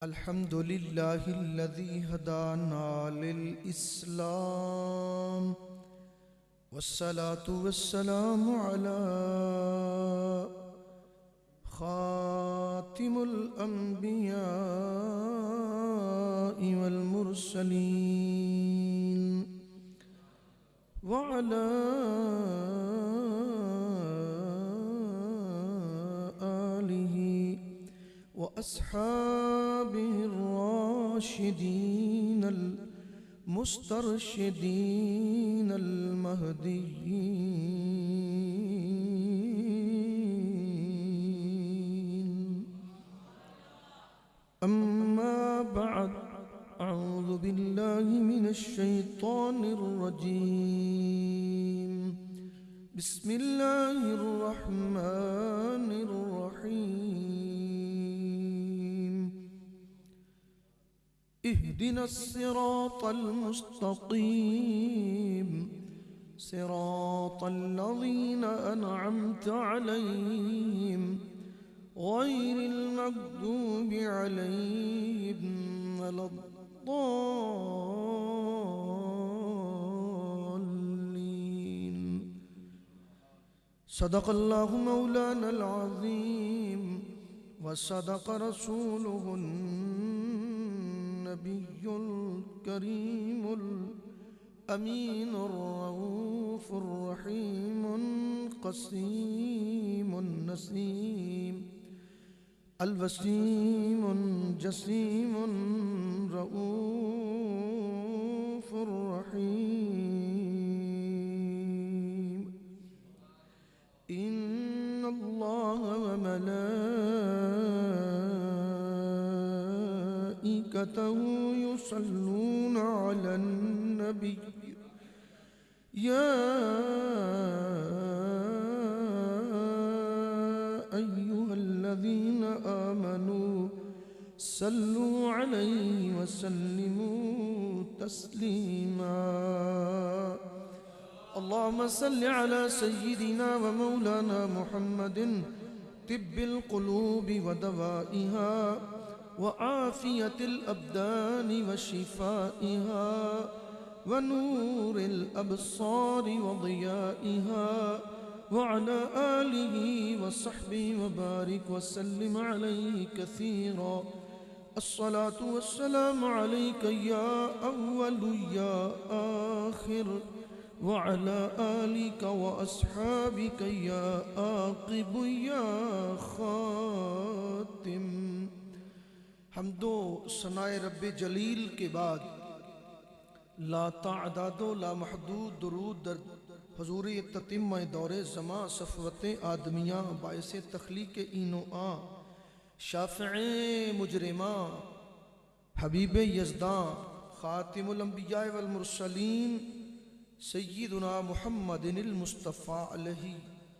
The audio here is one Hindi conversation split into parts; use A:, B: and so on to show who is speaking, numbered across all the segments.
A: अल्हम्दुलिल्लाहिल्लज़ी हदाना लिल-इस्लाम वस्सलातु वस्सलामु अला खातिमुल अंबिया'i वल मुरसलीन व अला आलिहि व अस्हाबिहिर राशिदीनल मुस्तरशिदीनल महदीयीन अम्मा बअद अऊज़ु बिल्लाहि मिनश शैतानिर रजीम बिस्मिल्लाहिर रहमानिर रहीम इहदिनस सिरातल मुस्तकीम सिरातल लज़ीना अनअमत अलैहिम गैरिल मग़दूबि अलैहिम वलद्दाल्लीन सदक़ल्लाहु मौलानल अज़ीम व सदक़ रसूलुहुन नबियुल करीमुल अमीनुर रऊफ़ुर रहीमुन क़सीमुन नसीम अल-वसीमुन जसीमुन रऊफ़ुर रहीम इन्नल्लाह व मलाइकतहु युसल्लूना अलन नबी या अय्युहल्लज़ीना आमनू सल्लू अलैहि व सल्लिमू तस्लीमा अल्लाहुम्मा सल्लि अला सय्यिदिना व मौलाना मुहम्मदिन तिब्बिल क़ुलूबि व दवाइहा व आफ़ियतिल अब्दानि व शिफ़ाइहा व नूरिल अब्सारि व ज़ियाइहा व अला आलिहि व सहबिहि व बारिक व सल्लिम अलैहि कसीरा अस्सलातु वस्सलामु अलैका या अव्वलु या आखिर व अला आलिका व अस्हाबिका या आक़िबु या खातिम। हम्दो सनाए रब्बे जलील के बाद ला तादादो ला महदूद दुरूद दर हुज़ूर ततिम्मा दौरे ज़मा सफ़वते आदमिया बाइसे तख्लीक इनो आ शाफ़िए मुजरिमा हबीब यज़दां ख़ातिमुल अंबिया वल मुरसलीन सय्यिदुना मुहम्मदिनिल मुस्तफ़ा अलैहि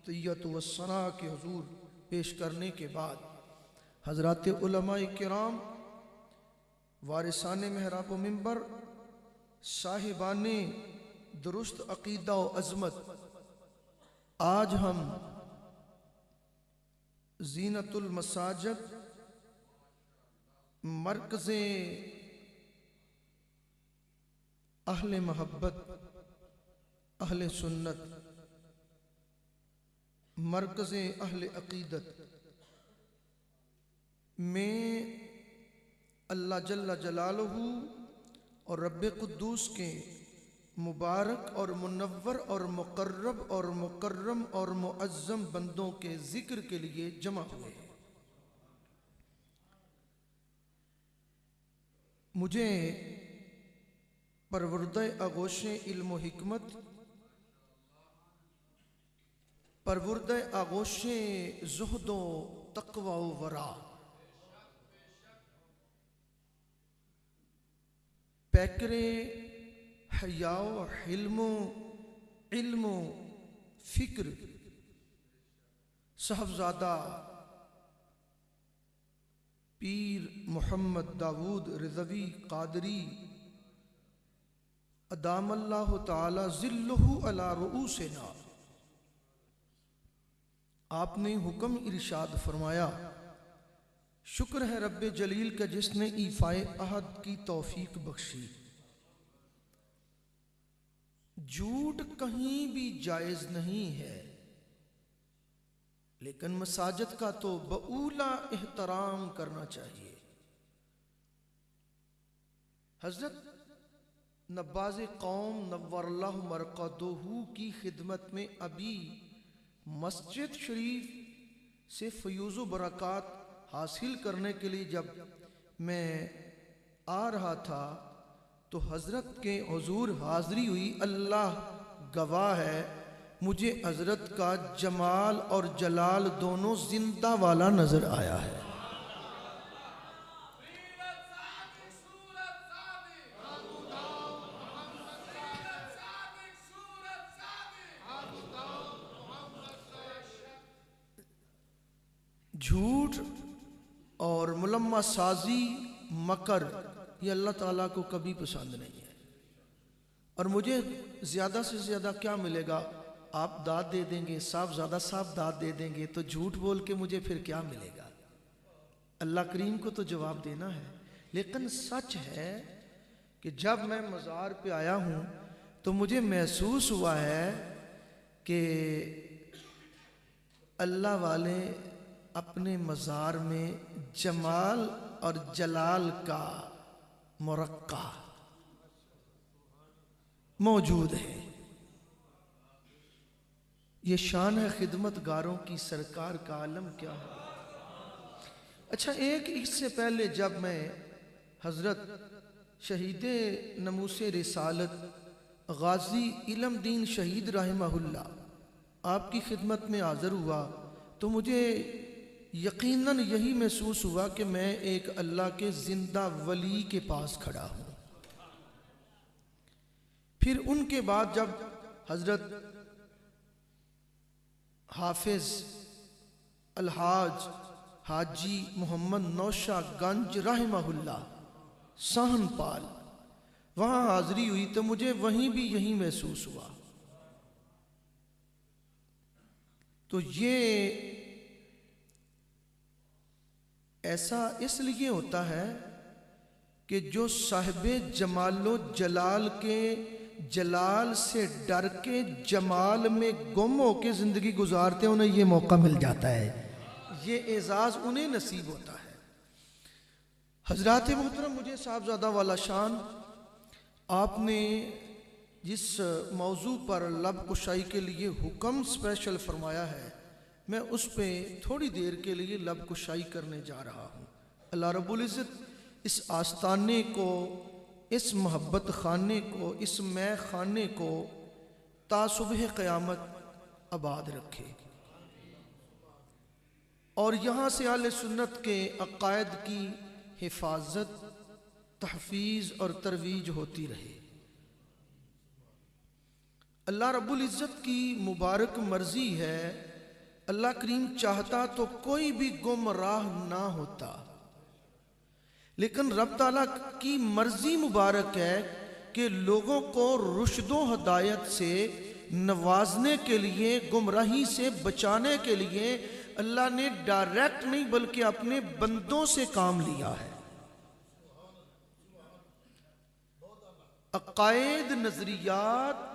A: तहिय्यतु वस्सना के हुज़ूर पेश करने के बाद हज़रात उलमाए किराम वारिसाने महराब व मिंबर साहिबाने दुरुस्त अकीदा व अज़मत आज हम ज़ीनतुल मसाजिद मरकज़े अहले महब्बत अहले सुन्नत मरकज़े अहले अकीदत में अल्लाह जल्ला जलालहू और रब्बे कुद्दूस के मुबारक और मुनव्वर और मुकर्रब और मुकर्रम और मुअज़्ज़म बंदों के ज़िक्र के लिए जमा हुए। मुझे परवरदे आगोशे इल्म व हिकमत परवरदे आगोशे ज़ुहदो तक़वा व वरा पैकरे हयाओ हिल्मो इल्मो फिक्र साहबजादा पीर मोहम्मद दाऊद रिज़वी कादरी अदामल्लाहु ताला ज़िल्लुहु अला रुऊसिना आपने हुक्म इरशाद फरमाया शुक्र है रब्बे जलील का जिसने ईफाए अहद की तौफीक बख्शी। झूठ कहीं भी जायज नहीं है, लेकिन मसाजिद का तो बऊला एहतराम करना चाहिए। हजरत नब्बाज़ कौम नव्वरल्लाहु मरक़दहू की खिदमत में अभी मस्जिद शरीफ से फ़यूज़ बरक़ात हासिल करने के लिए जब मैं आ रहा था तो हज़रत के हुज़ूर हाज़री हुई। अल्लाह गवाह है, मुझे हज़रत का जमाल और जलाल दोनों जिंदा वाला नज़र आया है। झूठ और मुलम्मा साजी मकर ये अल्लाह ताला को कभी पसंद नहीं है। और मुझे ज़्यादा से ज़्यादा क्या मिलेगा? आप दाद दे देंगे, साहब ज़्यादा साहब दाद दे देंगे, तो झूठ बोल के मुझे फिर क्या मिलेगा? अल्लाह करीम को तो जवाब देना है। लेकिन सच है कि जब मैं मज़ार पे आया हूँ तो मुझे महसूस हुआ है कि अल्लाह वाले अपने मज़ार में जमाल और जलाल का मुरक्का मौजूद है। ये शान है खिदमतगारों की, सरकार का आलम क्या है। अच्छा, एक इससे पहले जब मैं हज़रत शहीद नमूसे रिसालत गाजी इल्मदीन शहीद रहमहुल्लाह आपकी खिदमत में हाज़िर हुआ तो मुझे यकीनन यही महसूस हुआ कि मैं एक अल्लाह के जिंदा वली के पास खड़ा हूँ। फिर उनके बाद जब हज़रत हाफिज अलहाज हाजी मोहम्मद नौशा गंज रहमहुल्लाह सहनपाल वहाँ हाज़री हुई तो मुझे वहीं भी यही महसूस हुआ। तो ये ऐसा इसलिए होता है कि जो साहिबे जमालो जलाल के जलाल से डर के जमाल में गुम होके ज़िंदगी गुजारते हैं, उन्हें ये मौका मिल जाता है, ये एजाज़ उन्हें नसीब होता है। हज़रात मोहतरम, मुझे साहबज़ादा वाला शान आपने जिस मौजू पर लब कुशाई के लिए हुक्म स्पेशल फरमाया है, मैं उस पर थोड़ी देर के लिए लब कुशाई करने जा रहा हूँ। अल्लाह रब्बुल इज़्ज़त इस आस्ताने को, इस मोहब्बत खाने को, इस मैं खाने को ता सुबह क़यामत आबाद रखे और यहाँ से आले सुन्नत के अक़ायद की हिफाजत, तहफ़ीज़ और तरवीज होती रहे। अल्लाह रब्बुल इज़्ज़त की मुबारक मर्ज़ी है, अल्लाह करीम चाहता तो कोई भी गुमराह ना होता, लेकिन रब ताला की मर्जी मुबारक है कि लोगों को रुश्दो हदायत से नवाजने के लिए, गुमराही से बचाने के लिए अल्लाह ने डायरेक्ट नहीं बल्कि अपने बंदों से काम लिया है। अक़ायद, नजरियात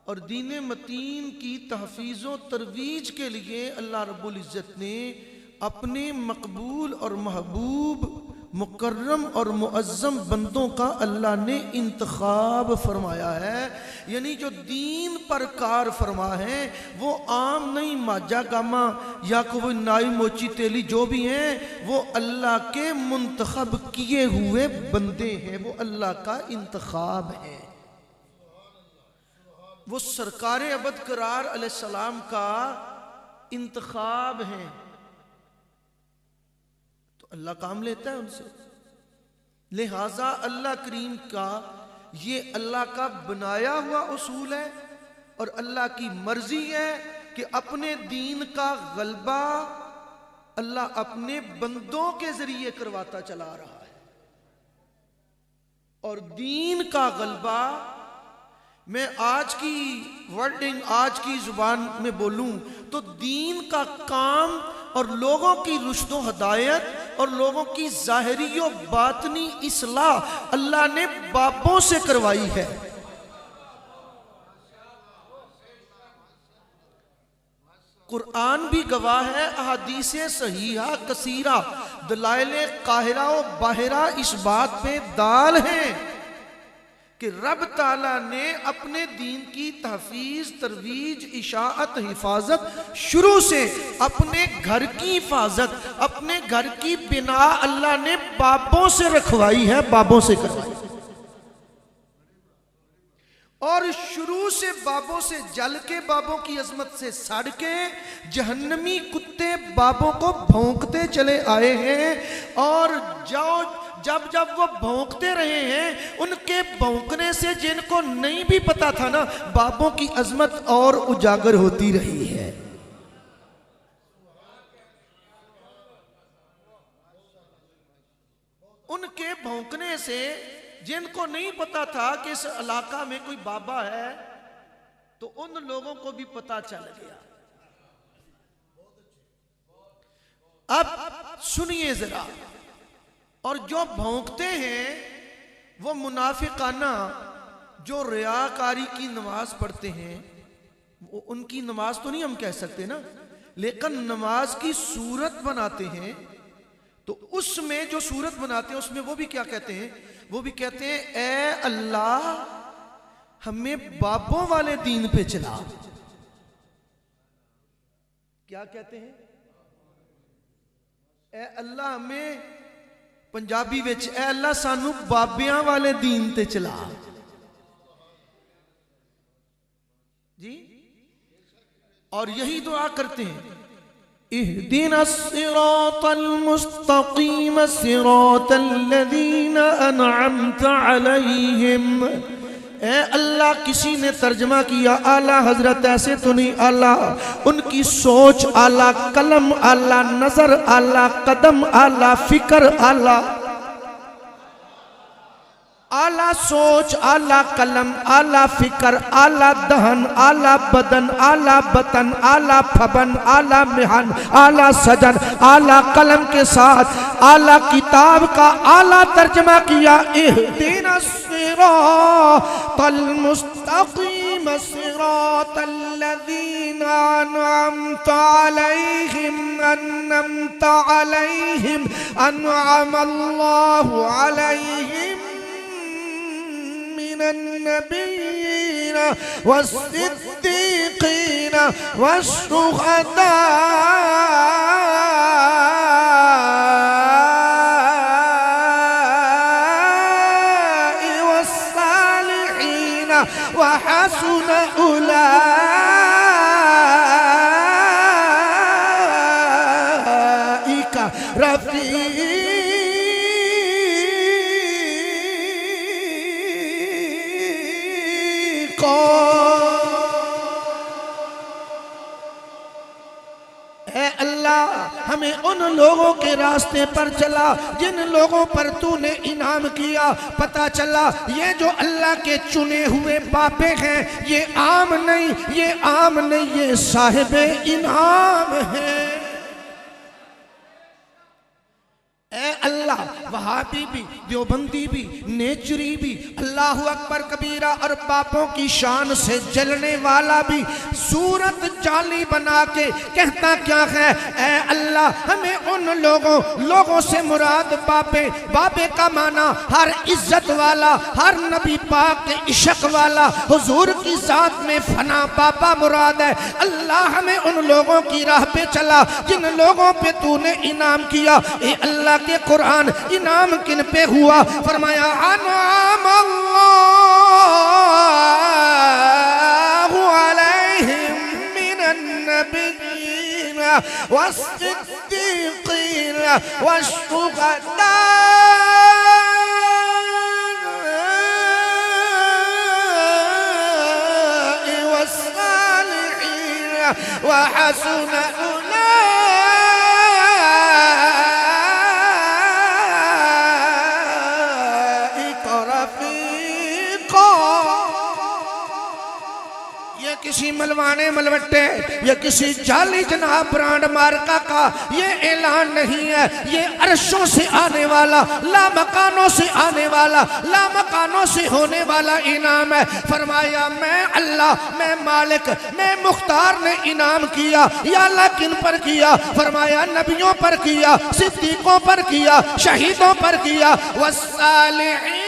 A: और दीन मतीन की तहफ़ीज़ो तरवीज के लिए अल्लाह रब्बुल इज़्ज़त ने अपने मकबूल और महबूब, मुकर्रम और मुअज़्ज़म बंदों का अल्लाह ने इंतखाब फरमाया है। यानी जो दीन पर कार फरमा है वो आम नहीं, माजा गामा या कोई नाई मोची तेली जो भी हैं, वो अल्लाह के मुंतखब किए हुए बंदे हैं, वो अल्लाह का इंतखाब है। वो सरकार अबद करार अलैहिस्सलाम का इंतखाब है, तो अल्लाह काम लेता है उनसे। लिहाजा अल्लाह करीम का ये अल्लाह का बनाया हुआ उसूल है और अल्लाह की मर्जी है कि अपने दीन का गलबा अल्लाह अपने बंदों के जरिए करवाता चला रहा है। और दीन का गलबा, मैं आज की वर्डिंग, आज की जुबान में बोलूं तो दीन का काम और लोगों की रुश्दो हदायत और लोगों की ज़ाहिरी और बातनी इस्लाह अल्लाह ने बापों से करवाई है। कुरान भी गवाह है, अहादीसे सहीहा कसीरा, दलाइले काहिरा व बाहिरा इस बात पे दाल हैं कि रब ताला ने अपने दीन की तहफीज, तरवीज, इशाअत, हिफाजत शुरू से अपने घर की हिफाजत, अपने घर की बिना अल्लाह ने बापों से रखवाई है, बापों से करवाई। और शुरू से बाबों से जल के, बाबों की अजमत से सड़ के जहन्नमी कुत्ते बाबों को भौंकते चले आए हैं। और जब जब वो भौंकते रहे हैं, उनके भौंकने से जिनको नहीं भी पता था ना, बाबों की अजमत और उजागर होती रही है। उनके भौंकने से जिनको नहीं पता था कि इस इलाका में कोई बाबा है, तो उन लोगों को भी पता चल गया। अब सुनिए जरा, और जो भौंकते हैं वो मुनाफिकाना, जो रियाकारी की नमाज पढ़ते हैं, वो उनकी नमाज तो नहीं हम कह सकते ना, लेकिन नमाज की सूरत बनाते हैं। तो उसमें जो सूरत बनाते हैं उसमें वो भी क्या कहते हैं, वो भी कहते हैं ए अल्लाह हमें बाबों वाले दीन पे चला। क्या कहते हैं? ए अल्लाह हमें, पंजाबी विच ए अल्लाह सानू बाबियां वाले दीन ते चला जी। और यही दुआ करते हैं, इहदिना सिरातल मुस्तकीम सिरातल लज़ीना अनअमत अलैहिम। ए अल्लाह, किसी ने तर्जमा किया आला हजरत, ऐसे तो नहीं, आला उनकी सोच आला, कलम आला, नजर आला, कदम आला, फिक्र आला। आला सोच, आला कलम, आला फिक्र, आला दहन, आला बदन, आला बतन, आला फबन, आला मिहन, आला सजन, आला कलम के साथ आला किताब का आला तर्जमा किया। इहदिना सिरातल मुस्तकीम सिरातल लज़ीना अनअमता अलैहिम अनअमता अलैहिम अनअमल्लाहु अलैहिम मिनन्नबीय्यीन वस्सिद्दीक़ीन वश्शुहदाኢ वस्सालिहीन वहसुन उलाइका रफ़ीक़ा। हमें उन लोगों के रास्ते पर चला जिन लोगों पर तूने इनाम किया। पता चला ये जो अल्लाह के चुने हुए बापे हैं, ये आम नहीं, ये आम नहीं, ये साहिबे इनाम हैं। ए अल्लाह, वहाबी भी, देवबंदी भी, नेचरी भी, अल्लाह अकबर कबीरा और बापों की शान से जलने वाला भी सूरत जाली बना के कहता क्या है, ए अल्लाह हमें उन लोगों से मुराद बापे, बापे का माना हर इज्जत वाला, हर नबी पाक के इश्क वाला, हुजूर की जात में फना बापा मुराद है। अल्लाह हमें उन लोगों की राह पे चला जिन लोगों पे तूने इनाम किया। ए अल्लाह के कुरान इनाम किन पे हुआ? फरमाया अनअम अल्लाहु अलैहिम मिनन नबिय्यीन वस्सिद्दीक़ीन वश्शुहदाኢ वस्सालिहीन वहसुन किसी मलवाने मलवट्टे या किसी जाली जनाब ब्रांड मार्का का ये ऐलान नहीं है, ये अर्शों से आने वाला, लामकानों से आने वाला, लामकानों से होने वाला इनाम है। फरमाया मैं अल्लाह, मैं मालिक, मैं मुख्तार ने इनाम किया। या अल्लाह किन पर किया? फरमाया नबियों पर किया, सिद्दीकों पर किया, शहीदों पर किया, वस्सालिहीन।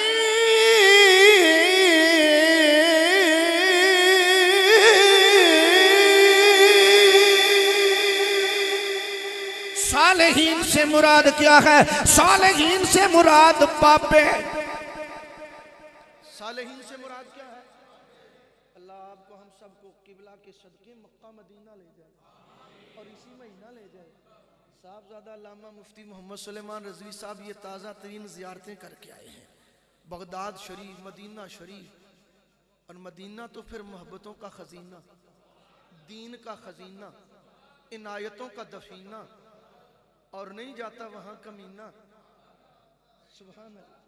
A: सालेहीन से मुराद क्या है? सालेहीन से मुराद बापे। सालेहीन से मुराद क्या है? अल्लाह आपको हम सबको किबला के सदके मक्का मदीना ले जाए और इसी महीना ले जाए। साहबजादा अल्लामा मुफ्ती मोहम्मद सुलेमान रजवी साहब ये ताज़ा तरीन ज़ियारतें करके आए हैं। बगदाद शरीफ, मदीना शरीफ, और मदीना तो फिर मोहब्बतों का खजीना, दीन का खजीना, इनायतों का दफीना, और नहीं जाता वहां कमीना। सुभान अल्लाह।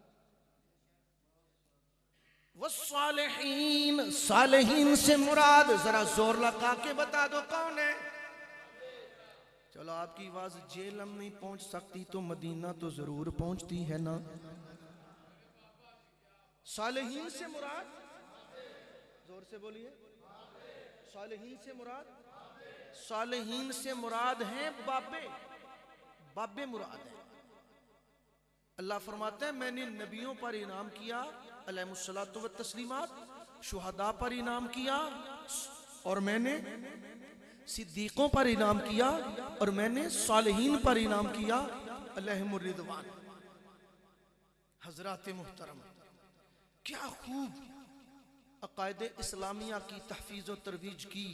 A: वस्सालिहीन, सालिहीन से मुराद जरा जोर लगा के बता दो कौन है? चलो आपकी आवाज जेलम नहीं पहुंच सकती तो मदीना तो जरूर पहुंचती है ना। सालिहीन से मुराद, जोर से बोलिए, सालिहीन से मुराद, सालिहीन से मुराद है बाबे, बाबे मुराद है। अल्लाह फरमाते हैं मैंने नबियों पर इनाम किया अलैहिमुस्सलातु व तस्लीमात, शुहदा पर इनाम किया, और मैंने सिद्दीकों पर इनाम किया, और मैंने सालिहीन पर इनाम किया अलैहिमुर रिदवान। हजरात मुहतरम, क्या खूब अकायदे इस्लामिया की तहफीज और तरवीज की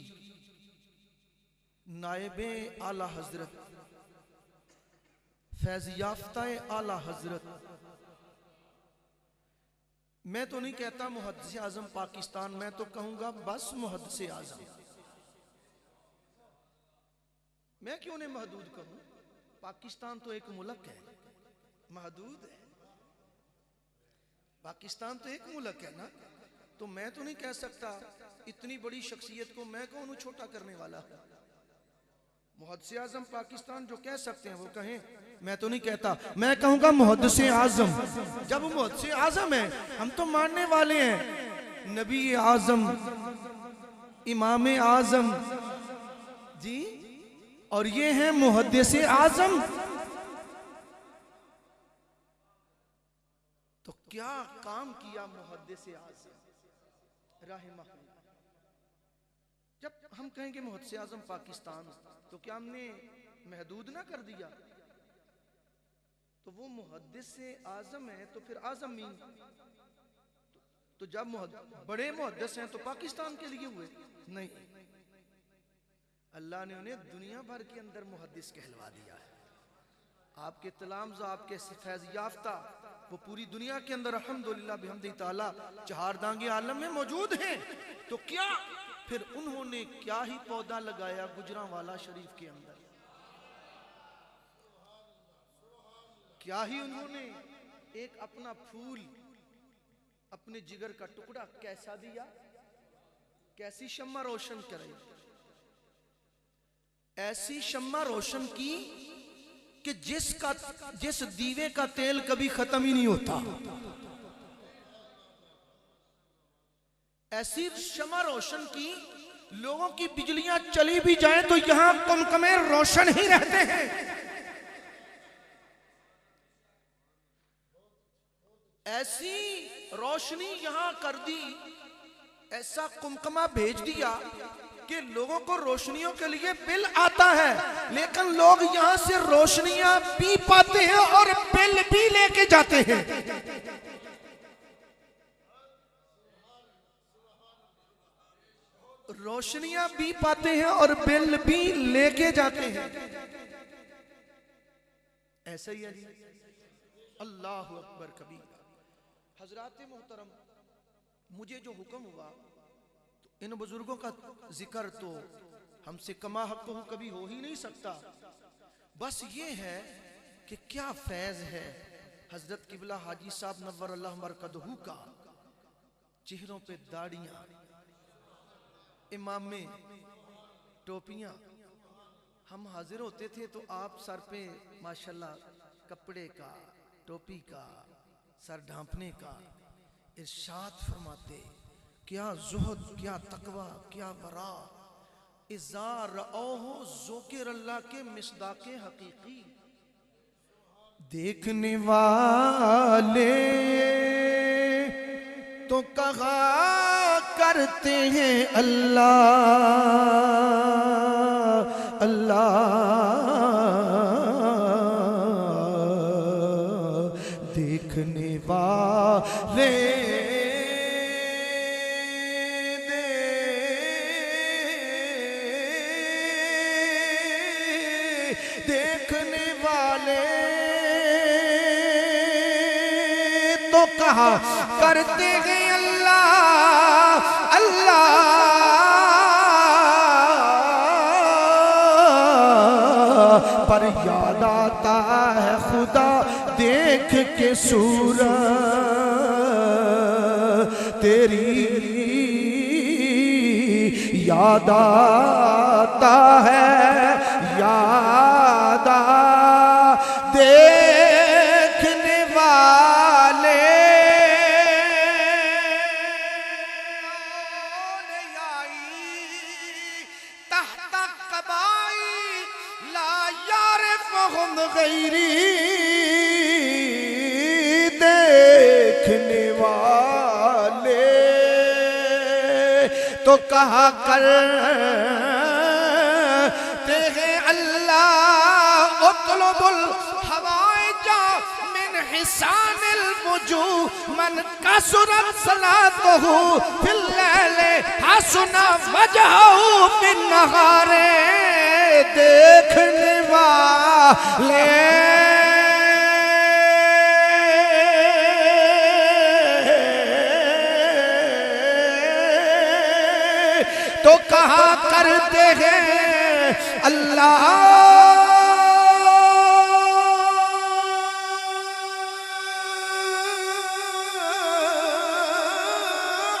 A: नायबे आला हजरत, फैज याफ्ता आला हजरत। मैं तो नहीं कहता मुहद्दिस आजम पाकिस्तान, मैं तो कहूंगा बस मुहद्दिस आजम। मैं क्यों नहीं महदूद कहूं? पाकिस्तान तो एक मुल्क है, महदूद है। पाकिस्तान तो एक मुल्क है ना, तो मैं तो नहीं कह सकता इतनी बड़ी शख्सियत को मैं कौन छोटा करने वाला है। मुहद्दिस आजम पाकिस्तान जो कह सकते हैं वो कहें, मैं तो नहीं कहता, मैं कहूंगा मुहद्दिस आजम। जब मुहद्दिस आजम है, हम तो मानने वाले हैं नबी आजम, इमाम आजम जी, और ये है मुहद्दिस आजम। तो क्या काम किया मुहद्दिस आजम रहमहुल्लाह। जब हम कहेंगे मुहद्दिस आजम पाकिस्तान, तो क्या हमने महदूद ना कर दिया? तो वो मुहद्दिस आजम है तो फिर आजमीन, तो जब बड़े मुहद्दिस हैं तो पाकिस्तान के लिए हुए नहीं। अल्लाह ने उन्हें दुनिया भर के अंदर मुहद्दिस कहलवा दिया है। आपके तलाम्ज़, आपके फैज़ याफ्ता वो पूरी दुनिया के अंदर अल्हम्दुलिल्लाह बिहम्दिही ताला चहारदांगे आलम में मौजूद हैं। तो क्या फिर उन्होंने क्या ही पौधा लगाया गुजरांवाला शरीफ के अंदर, क्या ही उन्होंने एक अपना फूल, अपने जिगर का टुकड़ा कैसा दिया, कैसी शम्मा रोशन करे। ऐसी शम्मा रोशन की कि जिस दीवे का तेल कभी खत्म ही नहीं होता। ऐसी शम्मा रोशन की, लोगों की बिजलियां चली भी जाए तो यहां कमकमे रोशन ही रहते हैं। ऐसी रोशनी यहां कर दी, ऐसा कुमकमा भेज दिया कि लोगों को रोशनियों के लिए बिल आता है, लेकिन लोग यहां से रोशनियां पी पाते हैं और बिल भी लेके जाते हैं। रोशनियां भी पाते हैं और बिल भी लेके जाते हैं। ऐसा ही है जी। अल्लाह अकबर कबीर। हजरात मोहतरम, मुझे जो हुक्म हुआ तो इन बुजुर्गों का जिक्र तो हमसे कमा हक कभी हो ही नहीं सकता। बस ये है कि क्या फैज है हजरत किबला हाजी साहब नव्वर अल्लाह मरकदहू का, चेहरों पे दाढ़ियां, इमामे, टोपियां, हम हाजिर होते थे तो आप सर पे माशाल्लाह कपड़े का, टोपी का, सर ढांपने का इरशाद फरमाते। क्या जुहद, क्या तकवा, क्या वरा। इज़ा रअहो ज़ुकिर अल्लाह के मिस्दाके हकीकी। देखने वाले तो कहा करते हैं अल्लाह अल्लाह, देखने वाले देखने वाले तो कहा करते हैं अल्लाह अल्लाह, पर याद आता है खुदा देख के सूरत तेरी, याद आता है याद देखने वाले। तहता कबाई ला यारिफुहुम गैरी, देखने वाले तो कहा करते हैं अल्लाह उतलुबुल हवाइजा मिन हिसानिल वुजूह मन कसरत सलातहु फिल लैले हसना वजहहु बिन नहारे, देखने वाले तो कहा करते हैं अल्लाह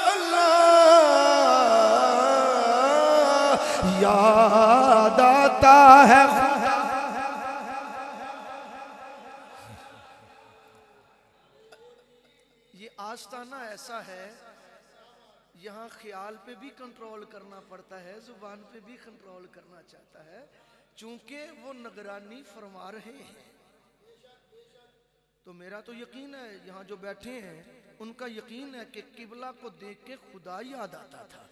A: अल्लाह, याद आता है। ये आस्ताना ऐसा है, यहाँ ख्याल पे भी कंट्रोल करना पड़ता है, जुबान पे भी कंट्रोल करना चाहता है, चूंकि वो निगरानी फरमा रहे हैं। तो मेरा तो यकीन है यहाँ जो बैठे हैं उनका यकीन है कि किबला को देख के खुदा याद आता था।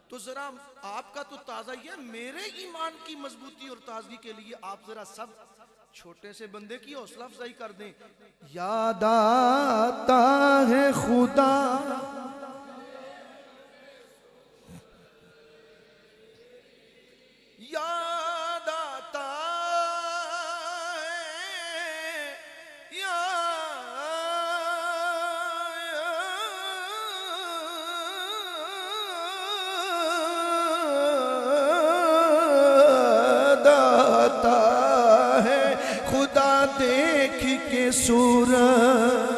A: तो जरा आपका तो ताज़ा ही है, मेरे ईमान की मजबूती और ताजगी के लिए आप जरा सब छोटे से बंदे की हौसला अफजाई कर दें। याद आता है खुदा याद आता है याद आता है खुदा देख के सूरत।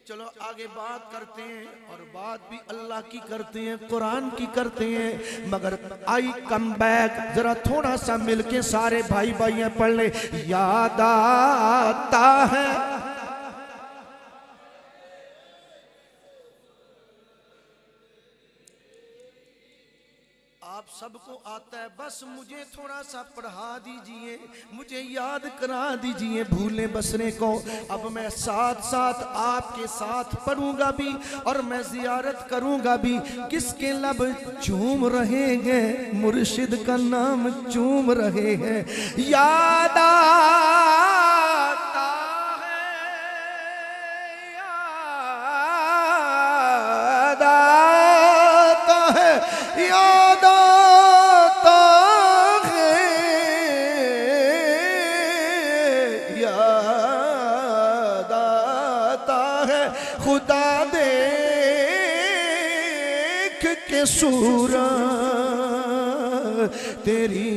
A: चलो आगे बात करते हैं, और बात भी अल्लाह की करते हैं, कुरान की करते हैं, मगर आई कम बैक जरा थोड़ा सा मिलके सारे भाई भाइयां पढ़ ले। याद आता है आप सबको आता है, बस मुझे थोड़ा सा पढ़ा दीजिए, मुझे याद करा दीजिए भूलने बसने को। अब मैं साथ साथ आपके साथ पढ़ूंगा भी और मैं जियारत करूंगा भी। किसके लब चूम रहे हैं, मुर्शिद का नाम चूम रहे हैं। याद आता है याद आता है याद आता है याद आता है खुदा देख के सूरत तेरी।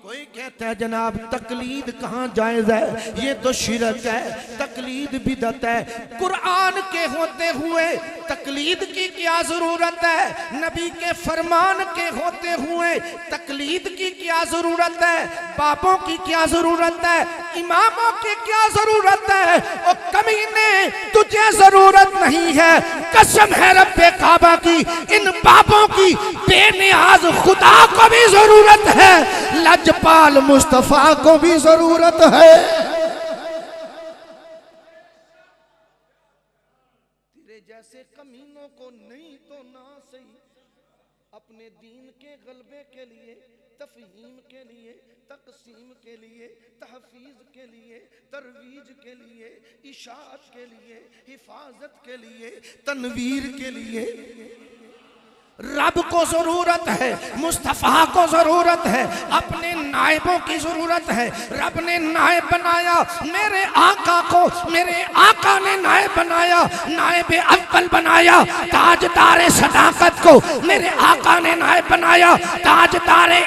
A: कोई कोई कहता है जनाब तकलीद कहाँ जायज है, ये तो शिरक है, तकलीद बिदअत है। कुरान के होते हुए तकलीद की क्या जरूरत है, नबी के फरमान के होते हुए तकलीद की क्या जरूरत है, बापों की क्या जरूरत है, इमामों की क्या जरूरत है। और कमीने तुझे जरूरत नहीं है, कसम है रब्बे काबा की, इन बापों की बेनियाज खुदा को भी जरूरत है, लजपाल मुस्तफा को भी जरूरत है। तेरे जैसे कमीनों को नहीं तो ना सही, अपने दीन के गलबे के लिए, तफहीम के लिए, तकसीम के लिए, तहफीज के लिए, तरवीज के लिए, इशाअत के लिए, हिफाजत के लिए, तनवीर के लिए रब को जरूरत है, मुस्तफा को जरूरत है, अपने नायबों की जरूरत है। रब ने नायब बनाया मेरे आका को, मेरे आका ने नायब बनाया, नायब अव्वल बनाया। ताजदारे सदाकत को मेरे आका ने नायब बनाया, ताजदारे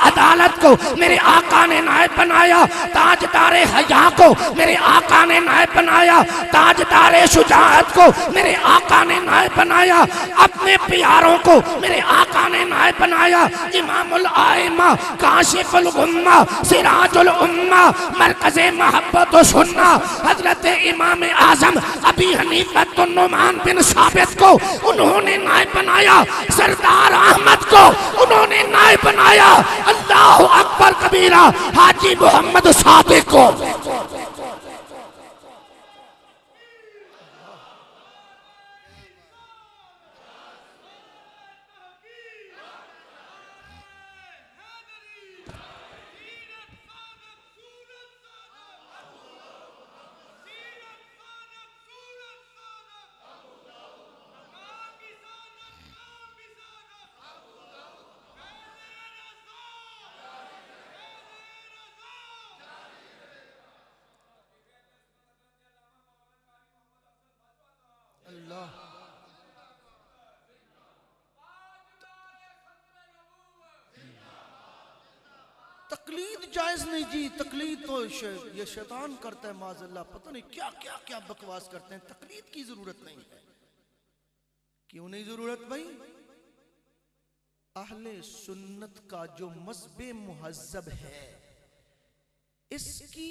A: अदालत को मेरे आका ने नायब बनाया, ताजदारे हया को मेरे आका ने नायब बनाया, ताजदारे शुजाअत को मेरे आका ने नायब बनाया, अपने प्यारों को मेरे आका ने नायब बनाया। इमामुल आइमा, काशिफुल गुम्मा, सिराजुल उम्मा, मरकज़े मोहब्बत व सुन्ना, हजरत इमाम आजम अबी हनीफा नुमान बिन साबित को उन्होंने नायब बनाया, सरदार अहमद को उन्होंने नायब बनाया, अल्लाहु अकबर कबीरा हाजी मोहम्मद सादिक को। तकलीद जायज नहीं जी, तकलीद तो ये शैतान करता है माज़अल्लाह, पता नहीं क्या क्या क्या बकवास करते हैं। तकलीद की जरूरत नहीं है। क्यों नहीं जरूरत भाई? अहले सुन्नत का जो मज़हबे मुहज़्ज़ब है, इसकी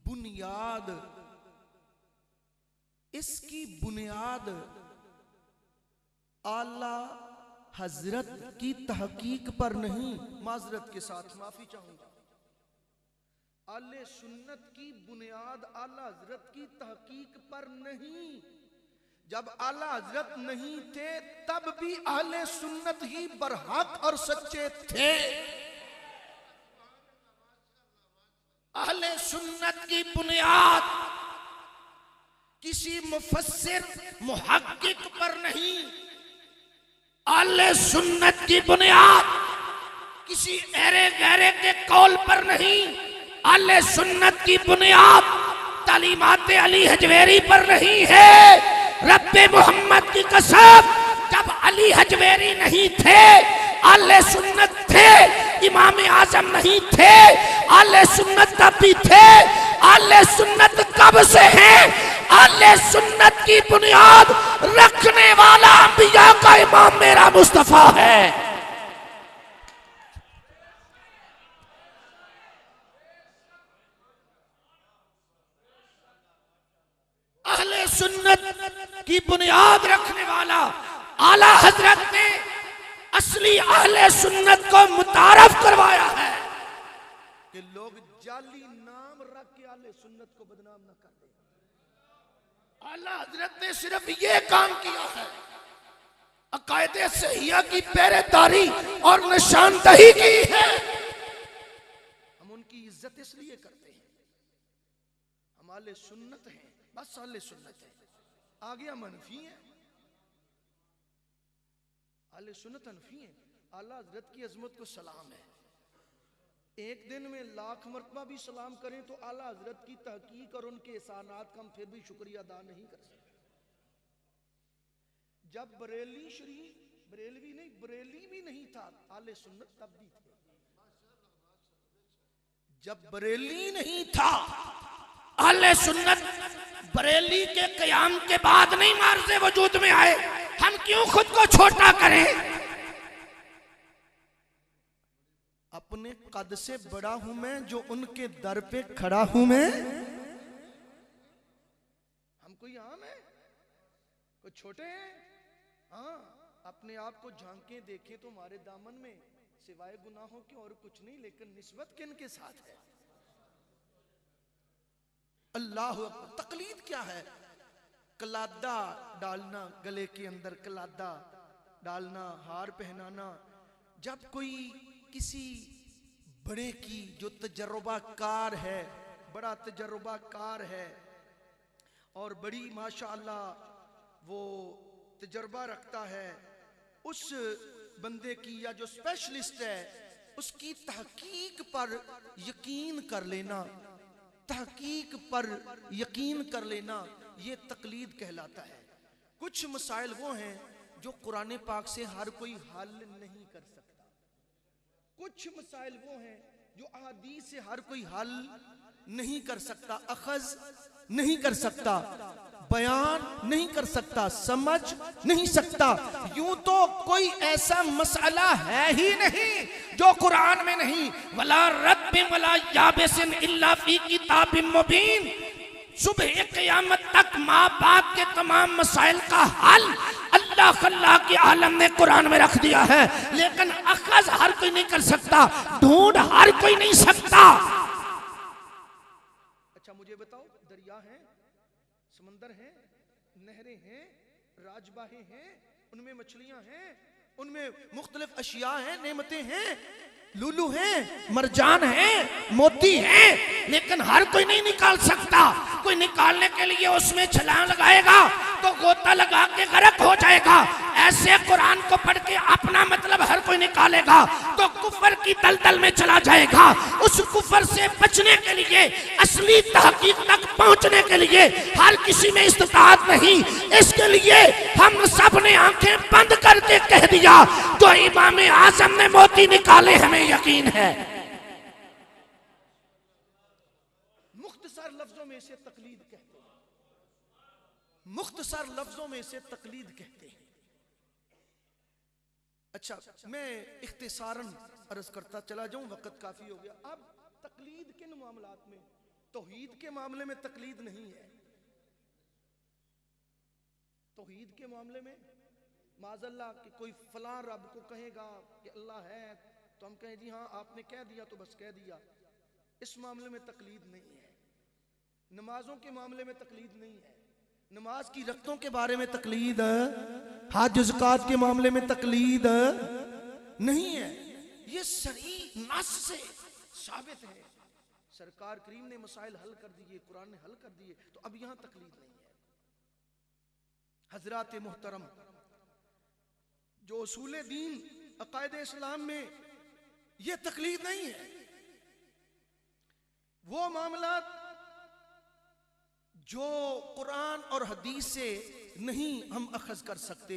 A: बुनियाद आला हजरत की तहकीक पर नहीं। माजरत के साथ माफी चाहूंगा, आले सुन्नत की बुनियाद आला हजरत की तहकीक पर नहीं। जब आला हजरत नहीं थे तब भी आले सुन्नत ही बरहक और सच्चे थे। आले सुन्नत की बुनियाद किसी मुफस्सिर मुहक्किक पर नहीं, आले सुन्नत की बुनियाद किसी ऐरे गैरे के कौल पर नहीं, आले सुन्नत की बुनियाद तालीमात अली हजवेरी पर नहीं है। रब्बे मोहम्मद की कसम, जब अली हजवेरी नहीं थे आले सुन्नत थे, इमाम आजम नहीं थे आले सुन्नत तब भी थे। आले सुन्नत कब से हैं? आले सुन्नत की बुनियाद रखने वाला अंबिया का इमाम मेरा मुस्तफा है। अहले सुन्नत की बुनियाद रखने वाला आला हजरत ने असली अहले सुन्नत को मुतारफ करवाया है कि लोग जाली नाम रख के आले सुन्नत को बदनाम न कर दे। आला हजरत ने सिर्फ ये काम किया है, अकायदे सहिया की पहरेदारी और निशानदही की है। हम उनकी इज्जत इसलिए करते हैं, हम आले सुन्नत हैं, बस आले सुन्नत है। आगे मनफी है, आले सुन्नत अनफी है। आला हजरत की अजमत को सलाम है। एक दिन में लाख मरतबा भी सलाम करें तो आला हजरत की तहकीक और उनके एहसानात का हम फिर भी शुक्रिया अदा नहीं कर सकते। जब बरेलवी भी नहीं था आले सुन्नत तब भी थे। जब बरेली नहीं था,
B: अहले सुन्नत बरेली के कयाम के बाद नहीं मार्ज़े वजूद में आए, हम क्यों खुद को छोटा करें?
A: अपने कद से बड़ा हूं मैं, जो उनके दर पे खड़ा हूं मैं। हम कोई आम है, कोई छोटे हैं? हाँ, अपने आप को झांके देखें तो हमारे दामन में सिवाय गुनाहों के और कुछ नहीं, लेकिन निस्बत किन के साथ है? अल्लाह अकबर। तकलीद क्या है? कलादा डालना, गले के अंदर कलादा डालना, हार पहनाना। जब कोई किसी बड़े की जो तजर्बाकार है, बड़ा तजर्बाकार है और बड़ी माशाअल्लाह वो तजर्बा रखता है, उस बंदे की या जो स्पेशलिस्ट है उसकी तहकीक पर यकीन कर लेना, तहकीक पर यकीन कर लेना, ये तकलीद कहलाता है। कुछ मसाइल वो हैं जो कुरान पाक से हर कोई हल नहीं कर सकता, कुछ मसाइल वो हैं जो अहादीस से हर कोई हल नहीं कर सकता, अखज़ नहीं कर सकता, बयान नहीं कर सकता, समझ नहीं सकता। यूं तो कोई ऐसा मसला है ही नहीं जो कुरान में नहीं। वला रत्बिन वला याबिसिन इल्ला फी किताबिम मुबीन। सुबह क़यामत तक माँ बाप के तमाम मसाइल का हल अल्लाह के आलम ने कुरान में रख दिया है, लेकिन अखज़ हर कोई नहीं कर सकता, ढूंढ हर कोई नहीं सकता। अच्छा मुझे बताओ, दरिया हैं, समंदर हैं, नहरें हैं, राजबाहें हैं, उनमें मछलियां हैं, उनमें मुख्तलिफ अशिया हैं, नेमतें हैं, लूलू हैं, मरजान हैं, मोती हैं, लेकिन हर कोई नहीं निकाल सकता। कोई निकालने के लिए उसमें छलांग लगाएगा तो गोता लगा के गर्क हो जाएगा। ऐसे कुरान को पढ़ के अपना मतलब हर कोई निकालेगा तो कुफर की दलदल में चला जाएगा। उस कुफर से बचने के लिए, असली तहकीक तक पहुंचने के लिए हर किसी में इस्तिताअत नहीं। इसके लिए हम सब ने आंखें बंद करके कह दिया, जो इमाम आज़म ने मोती निकाले हमें यकीन है। मुख्तसर लफ्जों में से तकलीद कहते हैं, मुख्तसर लफ्जों में से तकलीद कहते हैं। अच्छा मैं इख्तिसारन अर्ज करता चला जाऊं, वक्त काफी हो गया। अब तकलीद किन मामलात में? तौहीद के मामले में तकलीद नहीं है। तौहीद के मामले में माज़अल्लाह कि कोई फलां रब को कहेगा कि अल्लाह है, तो हम कहें जी हाँ आपने कह दिया तो बस कह दिया, इस मामले में तकलीद नहीं है। नमाजों के मामले में तकलीद नहीं है, नमाज की रकतों के बारे में तकलीद, हज ज़कात के मामले में तकलीद नहीं है। ये शरई नस से साबित है। सरकार करीम ने मसाइल हल कर दिए, कुरान ने हल कर दिए, तो अब यहां तकलीद नहीं है। हजरात मुहतरम, जो उसूल दीन अकायद इस्लाम में ये तकलीद नहीं है, वो मामला जो कुरान और हदीस से नहीं हम अखज़ कर सकते,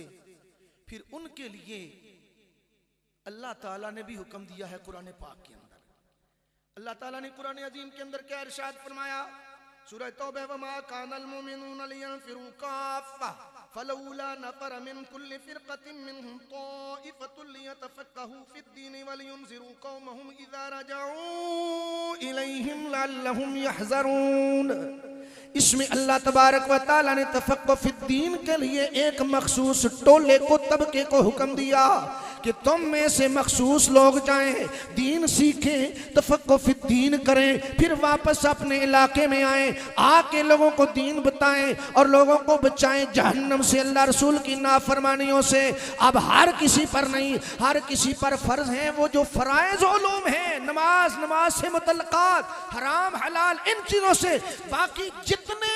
A: फिर उनके लिए अल्लाह ताला ने भी हुक्म दिया है कुरान पाक के अंदर। अल्लाह ताला ने कुरान अजीम के अंदर क्या इरशाद फरमाया? सूरह तौबा, वमा कानल मुमिनूना लियनफिरू काफ़्फ़ा फलौला नफर मिन कुल्लि फ़िरक़तिन मिनहुम ताइफ़तुन लियतफ़क़्क़हू फ़िद्दीन वलियुनज़िरू क़ौमहुम इज़ा रजऊ इलैहिम लअल्लहुम यहज़रून। इसमें अल्लाह तबारक व तआला ने तफ़क़्क़ुह फ़िद्दीन के लिए एक मखसूस टोले को, तबके को हुक्म दिया कि तुम में से मखसूस लोग जाएं, दीन सीखें, तफ़क़्क़ुह फ़िद्दीन करें, फिर वापस अपने इलाके में आए, आके लोगों को दीन बताएं और लोगों को बचाएं जहन्नम से, अल्लाह रसूल की नाफरमानियों से। अब हर किसी पर नहीं, हर किसी पर फर्ज हैं वो जो फ़राइज़ उलूम हैं, नमाज, नमाज से मुतल्लक़ात, हराम हलाल, इन चीज़ों से। बाकी जितने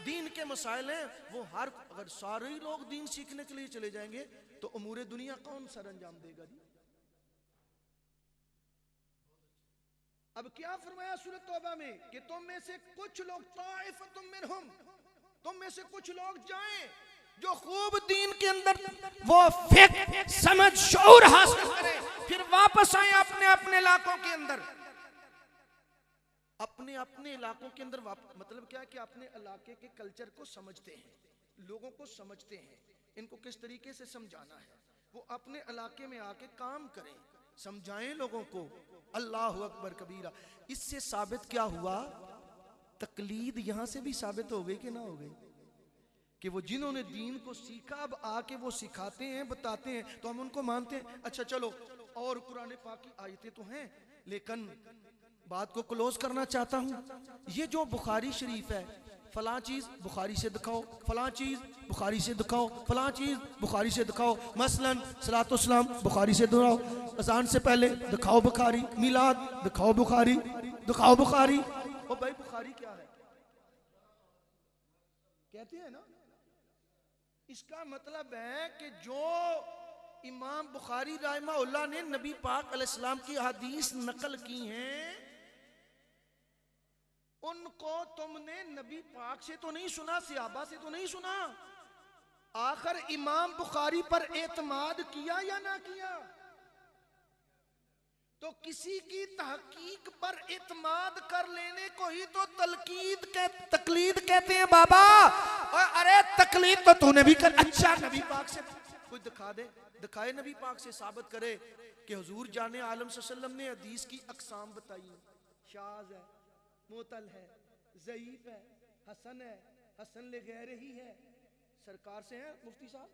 A: दीन के मसाइल हैं वो हर, अगर सारे ही लोग दीन सीखने के लिए चले जाएंगे तो उमूरे दुनिया कौन सर अंजाम देगा जी? अब क्या फरमाया सूरह तौबा में कि तुम में से कुछ लोग, ताइफ़तुम मिनहुम, तुम में से कुछ लोग जाएं जो खूब दीन के अंदर वो फिक्र, समझ, शऊर हासिल करें, फिर वापस आए अपने अपने इलाकों के अंदर। अपने अपने इलाकों के अंदर मतलब क्या है कि अपने इलाके के कल्चर को समझते हैं, लोगों को समझते हैं, इनको किस तरीके से समझाना है, वो अपने इलाके में आके काम करें, समझाएं लोगों को। अल्लाह अकबर कबीरा। इससे साबित क्या हुआ? तकलीद यहां से भी साबित हो गई कि ना हो गई, कि वो जिन्होंने दीन को सीखा अब आके वो सिखाते हैं, बताते हैं, तो हम उनको मानते हैं। अच्छा चलो, और कुरान पाक की आयतें तो हैं, लेकिन बात को क्लोज करना चाहता हूं। ये जो बुखारी शरीफ है, फलां चीज बुखारी से दिखाओ, फलां चीज बुखारी से दिखाओ, फलां चीज बुखारी से दिखाओ। मसलन सलातो सलाम बुखारी से दिखाओ, अजान से पहले दिखाओ बुखारी, मिलाद दिखाओ बुखारी, दिखाओ बुखारी। ओ भाई बुखारी क्या है? कहते हैं ना, इसका मतलब है कि जो इमाम बुखारी रहमहुल्लाह ने नबी पाक अलैहिस्सलाम की हदीस नकल की हैं, उनको तुमने नबी पाक से तो नहीं सुना, सहाबा से तो नहीं सुना। आखिर इमाम बुखारी पर एतमाद किया या ना किया? तो किसी की तहकीक पर एतमाद कर लेने को ही तो तकलीद कहते हैं बाबा। और अरे तकलीद तो तूने भी कर, अच्छा नबी पाक से कोई दिखा दे, दिखाए नबी पाक से, साबित करे कि हुजूर जाने आलम सल्लल्लाहु अलैहि वसल्लम ने हदीस की अकसाम बताई, शाज है, मुतल है, ज़ईफ है, हसन है, हसन ले गैर ही है। सरकार से हैं मुफ्ती साहब,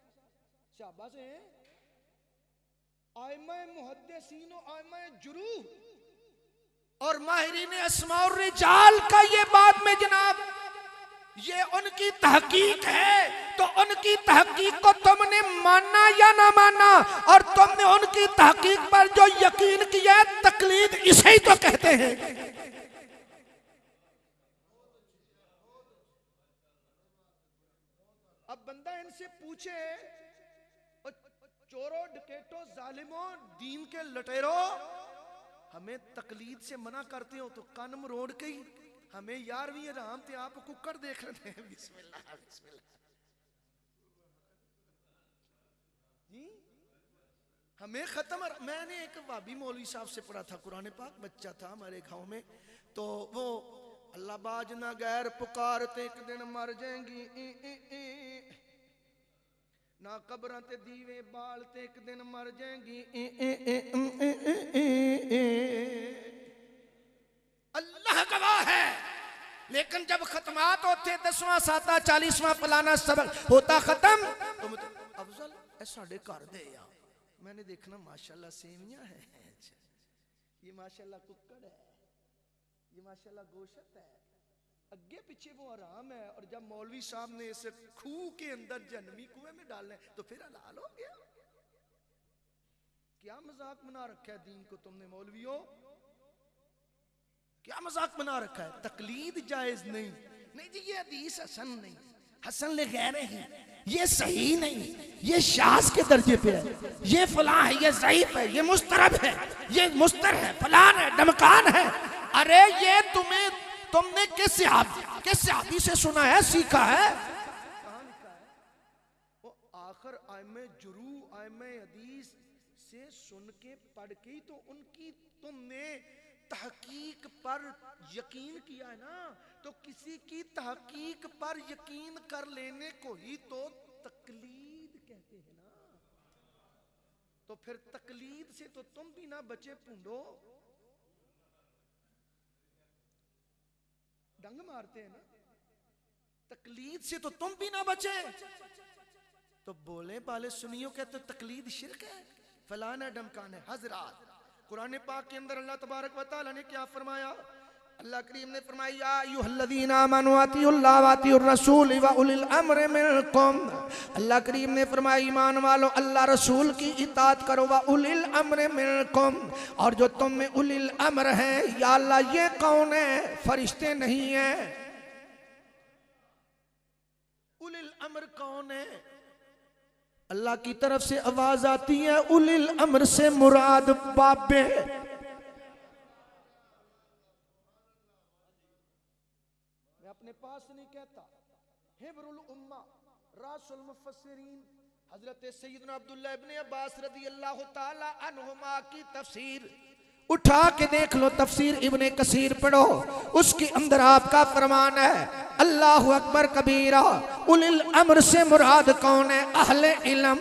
A: सहाबा से हैं, आइमा मुहद्दिसीन और आइमा जुरूह और माहिरीन अस्मा और रिजाल का ये बाद में जनाब ये उनकी तहकीक है। तो उनकी तहकीक को तुमने माना या ना माना, और तुमने उनकी तहकीक पर जो यकीन किया, तकलीद इसे ही तो कहते हैं। अब बंदा इनसे पूछे, चोरों डकैतों जालिमों दीन के लटेरों, हमें तकलीद से मना करते हो तो कानम रोड के ही हमें यार भी राम थे आप कुकर देख रहे हैं। बिस्मिल्लाह बिस्मिल्लाह जी, हमें खत्म। मैंने एक वाबी मौलवी साहब से पढ़ा था कुरान पाक, बच्चा था हमारे गांव में, तो वो अल्लाह बाज ना गैर पुकारते एक दिन मर जाएंगी, ना कब्रां ते दीवे बालते एक दिन मर जाएंगी। अल्लाह गवाह है। लेकिन जब खत्मात होते 10वां 7वां 40वां फलाना सबक होता खत्म, तो अफजल साढ़े घर दे या मैंने देखना माशाल्लाह सेवियां हैं, ये माशाल्लाह कुक्कड़ है, ये माशाल्लाह गोश्त है, अगे पीछे वो आराम है। और जब मौलवी साहब ने इसे खूह के अंदर जन्मी कुएं में डालना है तो फिर हलाल हो गया। क्या मजाक बना रखा है दीन को तुमने मौलवियों, क्या मजाक बना रखा है? तकलीद जायज नहीं, नहीं जी ये हदीस हसन नहीं, हसन ले गैर है, ये सही नहीं, ये शाज के दर्जे पे है, ये फलां है, ये ज़ईफ है, ये मुस्तरब है, ये मुस्तर है, फलान है, डमकान है। अरे ये तुमने किस सहाबी से सुना है, सीखा है? कहां लिखा है? वो आखिर आइमे जुरू आइमे हदीस से सुन के पढ़ के ही तो उनकी तुमने तहकीक पर यकीन किया है ना। तो किसी की तहकीक पर यकीन कर लेने को ही तो तकलीद कहते हैं ना। तो फिर तकलीद से तो तुम भी ना बचे पूंडो, डंग मारते हैं ना, तकलीद से तो तुम भी ना बचे। तो बोले बाले सुनियो कहते तो तकलीद शिर्क है, फलाना डमकान है। हजरात कुरान पाक के अंदर अल्लाह तबारक व तआला ने क्या फरमाया? अल्लाह करीम ने फरमाया अय्युहल्लज़ीना आमनू अतिउल्लाह व अतिउर रसूल व उलिल अम्र मिनकुम। अल्लाह करीम ने फरमाया ईमान वालो अल्लाह रसूल की इताअत करो, व उलिल अम्र मिनकुम, और जो तुम में उलिल अम्र है, या अल्लाह ये कौन है? फरिश्ते नहीं है। उलिल अम्र कौन है? अल्लाह की तरफ से आवाज आती है उलिल अम्र से मुराद बाबे। मैं अपने पास नहीं कहता, हिब्रुल उम्मा रासुल मुफस्सिरीन हजरत सैयदना अब्दुल्लाह इब्ने अब्बास रज़ी अल्लाह ताला अन्हुमा की तफसीर
B: उठा के देख लो, तफसीर इब्ने कसीर पढ़ो, उसके अंदर आपका फरमान है अल्लाहु अकबर कबीरा, उलिल अम्र से मुराद कौन है? अहले इल्म।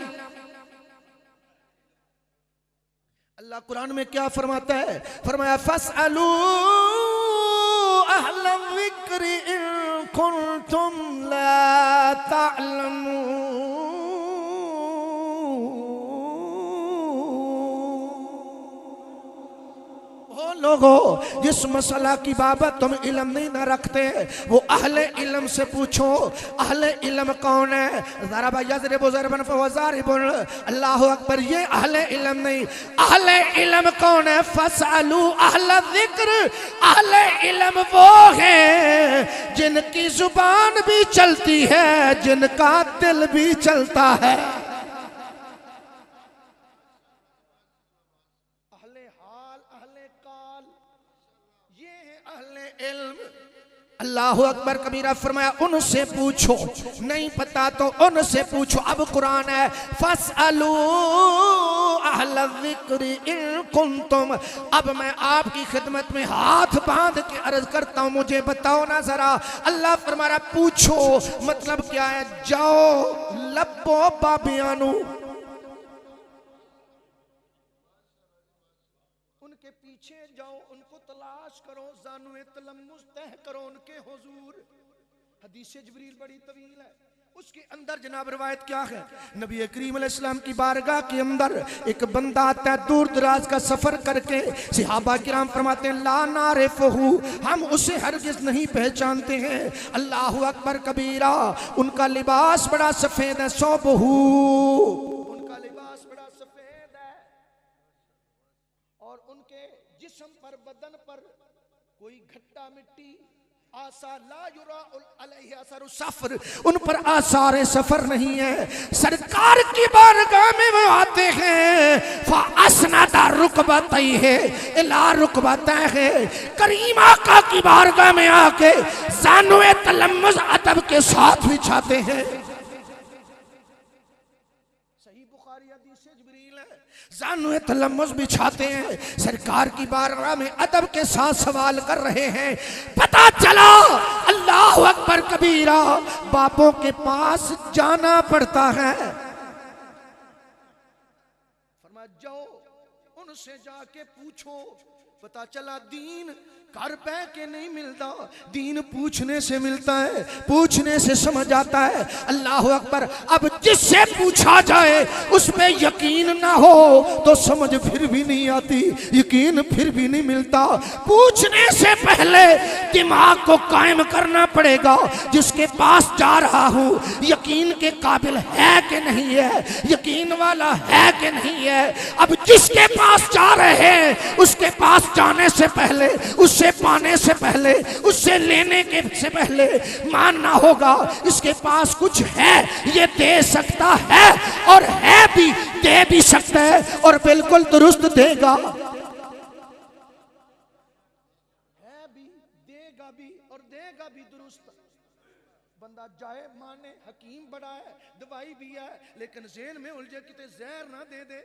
B: अल्लाह कुरान में क्या फरमाता है? फरमाया फसअलू अहल ज़िक्र इन कुंतुम ला तअलमून। लोगों, जिस मसला की बाबत तुम इल्म नहीं ना रखते, वो अहले इल्म से पूछो। अहले इल्म कौन है? ज़रबा यज़रिबु ज़रबन फ़वज़ारिबुन, अल्लाहु अकबर, ये अहले इल्म नहीं। अहले इल्म कौन है? फसअलू अहल ज़िक्र। अहले इल्म वो है जिनकी जुबान भी चलती है, जिनका दिल भी चलता है। अल्लाहु अकबर कबीरा। फरमाया उनसे पूछो, नहीं पता तो उनसे पूछो। अब कुरान है फसअलू अहल ज़िक्र इन कुंतुम। अब मैं आपकी खिदमत में हाथ बांध के अर्ज करता हूं, मुझे बताओ ना जरा। अल्लाह फरमा रहा पूछो, मतलब क्या है? जाओ लब्बो बाबियानु, उनके पीछे जाओ, उनको तलाश करो, ज़ानुए तलम्मुस तह करो उनके हुजूर। हदीस जिब्रील बड़ी तवील है, उसके अंदर जनाब रिवायत क्या है? नबी करीम अलैहिस्सलाम की बारगाह के अंदर एक बंदा आता है दूर दराज का सफर करके। सहाबा किराम फरमाते हैं ला नारिफहु, हम उसे हरगिज़ नहीं पहचानते हैं। अल्लाहु अकबर कबीरा। उनका लिबास बड़ा सफेद है, सौबहु, उनका लिबास बड़ा सफेद है, और उनके जिस्म पर, बदन पर कोई घट्टा मिट्टी, आसार ला युरा अलैहि असरु सफर, उन पर आसार सफर नहीं है। सरकार की बारगाह में वो आते हैं, फअस्नदा रुकबतैहि इला रुकबतैहि, करीम आका की बारगाह में आके ज़ानुए तलम्मुस अदब के साथ बिछाते हैं। ज़ानुए तलम्मुस बिछाते हैं, सरकार की बारगाह में अदब के साथ सवाल कर रहे हैं। पता चला अल्लाहु अकबर कबीरा, बापों के पास जाना पड़ता है। फरमाया जाओ उनसे जाके पूछो। पता चला दीन घर बह के नहीं मिलता, दीन पूछने से मिलता है, पूछने से समझ आता है। अल्लाहु अकबर। अब जिससे पूछा जाए उसमें यकीन ना हो तो समझ फिर भी नहीं आती, यकीन फिर भी नहीं मिलता। पूछने से पहले दिमाग को कायम करना पड़ेगा, जिसके पास जा रहा हूं यकीन के काबिल है कि नहीं है, यकीन वाला है कि नहीं है। अब जिसके पास जा रहे हैं उसके पास जाने से पहले, उससे पाने से पहले, उससे लेने के से पहले मानना होगा इसके पास कुछ है, ये दे सकता है, और है भी, दे भी सकता है, और बिल्कुल दुरुस्त देगा, है भी, देगा भी, और देगा भी दुरुस्त। बंदा जाए माने, हकीम बड़ा है, दवाई भी है, लेकिन ज़हन में उलझे किते जहर ना दे दे,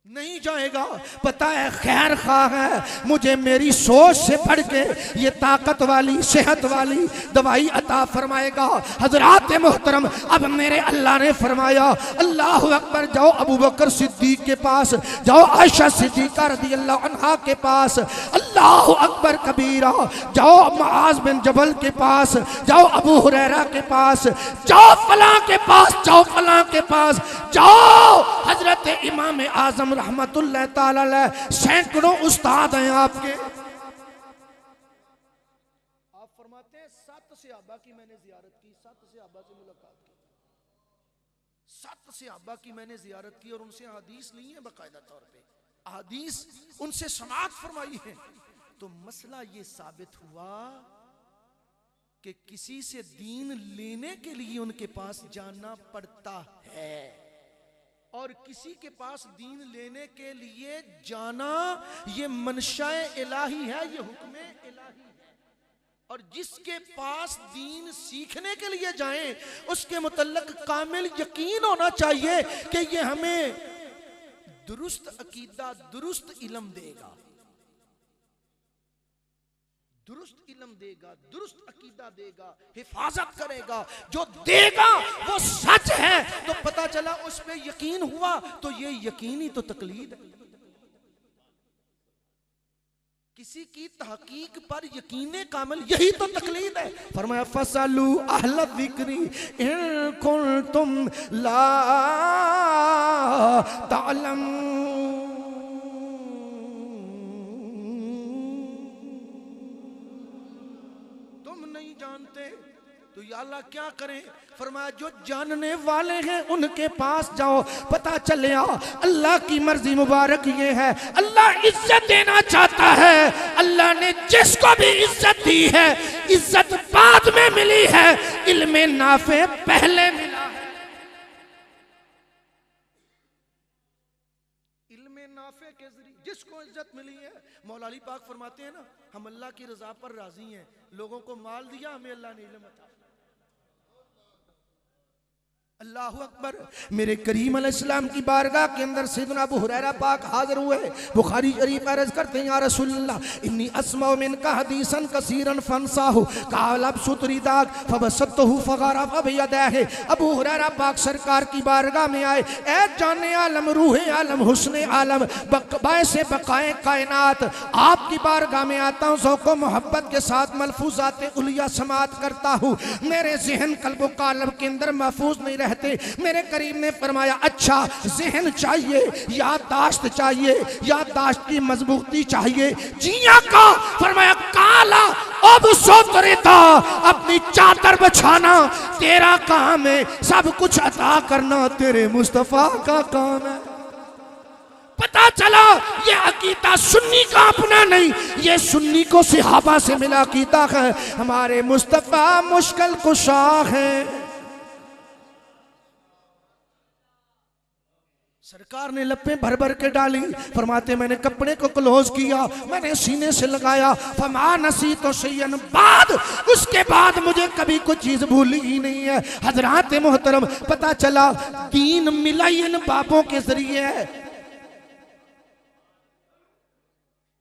B: नहीं जाएगा। पता है खैर खा है, मुझे मेरी सोच से बढ़ के ये ताकत वाली, सेहत वाली दवाई अता फरमाएगा। हजरात मोहतरम, अब मेरे अल्लाह ने फरमाया अल्लाहु अकबर, जाओ अबू बकर सिद्दीक के पास, जाओ आयशा सिद्दीका रज़ियल्लाहु अन्हा के पास, अल्लाहु अकबर कबीरा, जाओ मुआज़ बिन जबल के पास, जाओ अबू हुरैरा के पास, जाओ फलां के पास, जाओ फलां के पास, जाओ हजरत इमाम आजम रहमतुल्लाह ताला अलैह, सैकड़ों उस्ताद हैं आपके। आप फरमाते हैं 7 सहाबा की मैंने जियारत की, 7 सहाबा से मुलाकात की, 7 सहाबा की मैंने जियारत की, और उनसे हदीस ली है, बाकायदा तौर पे हदीस उनसे समाअत फरमाई है। तो मसला ये साबित हुआ कि किसी से दीन लेने के लिए उनके पास जाना पड़ता है, और किसी के पास दीन लेने के लिए जाना ये मनशाए इलाही है, ये हुक्म इलाही है। और जिसके पास दीन सीखने के लिए जाएं उसके मुतल्लक कामिल यकीन होना चाहिए कि ये हमें दुरुस्त अकीदा दुरुस्त इल्म देगा, दुरुस्त इल्म देगा, दुरुस्त अकीदा देगा, हिफाजत करेगा। जो देगा वो सच है तो पता चला उस पे यकीन हुआ, तो ये यकीन ही तो तकलीद है। किसी की तहकीक पर यकीन कामिल यही तो तकलीद है। फरमाया फसलू अहल ज़िक्री इन कुंतुम ला तालमून, तुम नहीं जानते तो या अल्लाह क्या करें। फरमाया जो जानने वाले हैं उनके पास जाओ, पता चले अल्लाह की मर्जी मुबारक ये है। अल्लाह इज्जत देना चाहता है, अल्लाह ने जिसको भी इज्जत दी है इज्जत बाद में मिली है, इल्मे नाफे पहले मिला है। इल्मे नाफे के जरिए जिसको इज्जत मिली है। मौला अली पाक फरमाते हैं ना, हम अल्लाह की रजा पर राजी हैं, लोगों को माल दिया, हमें अल्लाह ने इल्म अता। अल्लाहु अकबर। मेरे करीम अलैहिस्सलाम की बारगाह के अंदर सैयदना अबू हुरैरा पाक हाजिर हुए। बुखारी शरीफ अर्ज करते हैं, या रसूलल्लाह इन्नी अस्माउ मिनका हदीसन कसीरन फनसाहु काल अब सुतरीदाग फबसतहु फगारा फबियदाहि। अबू हुरैरा पाक सरकार की बारगाह में आए, ऐ जाने आलम रूहे आलम हुस्ने आलम बायसे बकाए कायनात, आपकी बारगाह में आता हूँ, ज़ौक़ो मोहब्बत के साथ मलफूज़ात उलिया समात करता हूँ, मेरे ज़हन कल्बो कालब के अंदर महफूज नहीं रहते। मेरे करीम ने फरमाया अच्छा ज़हन चाहिए, याददाश्त चाहिए, याददाश्त की मजबूती चाहिए, जिया का फरमाया काला अब सोतरेता, अपनी चादर बछाना तेरा काम है, सब कुछ अता करना तेरे मुस्तफा का काम है। पता चला ये अकीदा सुन्नी का अपना नहीं, ये सुन्नी को सहाबा से मिला अकीदा है। हमारे मुस्तफा मुश्किल कुशा है। सरकार ने लप्पे भर भर के डाली, फरमाते मैंने कपड़े को क्लोज किया, मैंने सीने से लगाया, फमा नसी तो सैयन बाद, उसके बाद मुझे कभी कोई चीज भूली ही नहीं है। हजरात मोहतरम, पता चला दीन मिला इन बाबों के जरिए है,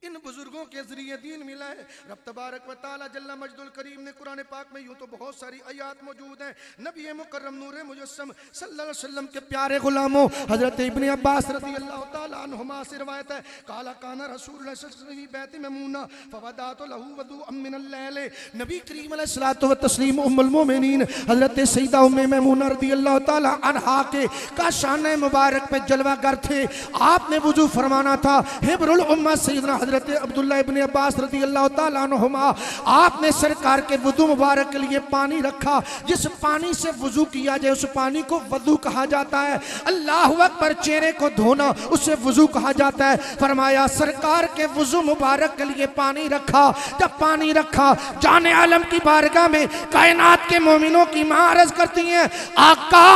B: इन बुजुर्गों के जरिए दीन मिला है। रब तबारक व तआला जल्ला मजदुल करीम ने कुरान पाक में यूं तो बहुत सारी आयात मौजूद हैं, नबी मुकर्रम नूरे मुजस्सम सल्लल्लाहु अलैहि वसल्लम के प्यारे गुलामों हजरत इब्ने अब्बास रज़ियल्लाहु तआला अन्हुमा से रिवायत है, काला काना रसूलुल्लाह सल्लल्लाहु अलैहि वसल्लम बैत मैमूना फवदातु लहू वदुअम मिनल लैल। नबी करीम अलैहिस्सलातु व तस्लीम उम्मुल मोमिनीन हजरत सैयदा उम्मे मैमूना रज़ियल्लाहु तआला अन्हा के का शान मुबारक पे जलवागर थे। आपने वुजू फरमाना था, हिब्रुल उम्मा सैयदना अब्दुल्ला इब्ने अब्बास रज़ियल्लाहु तआला अन्हुमा, आपने सरकार के वुदू मुबारक के लिए पानी रखा, जिस पानी से वुजू किया जाए उस पानी को वुदू कहा जाता है। अल्लाहु अकबर, चेहरे को धोना उसे वुजू कहा जाता है। फरमाया सरकार के वुजू मुबारक के लिए पानी रखा। जब पानी रखा, जाने आलम की बारगाह में कायनात के मोमिनों की मां अर्ज करती हैं, आका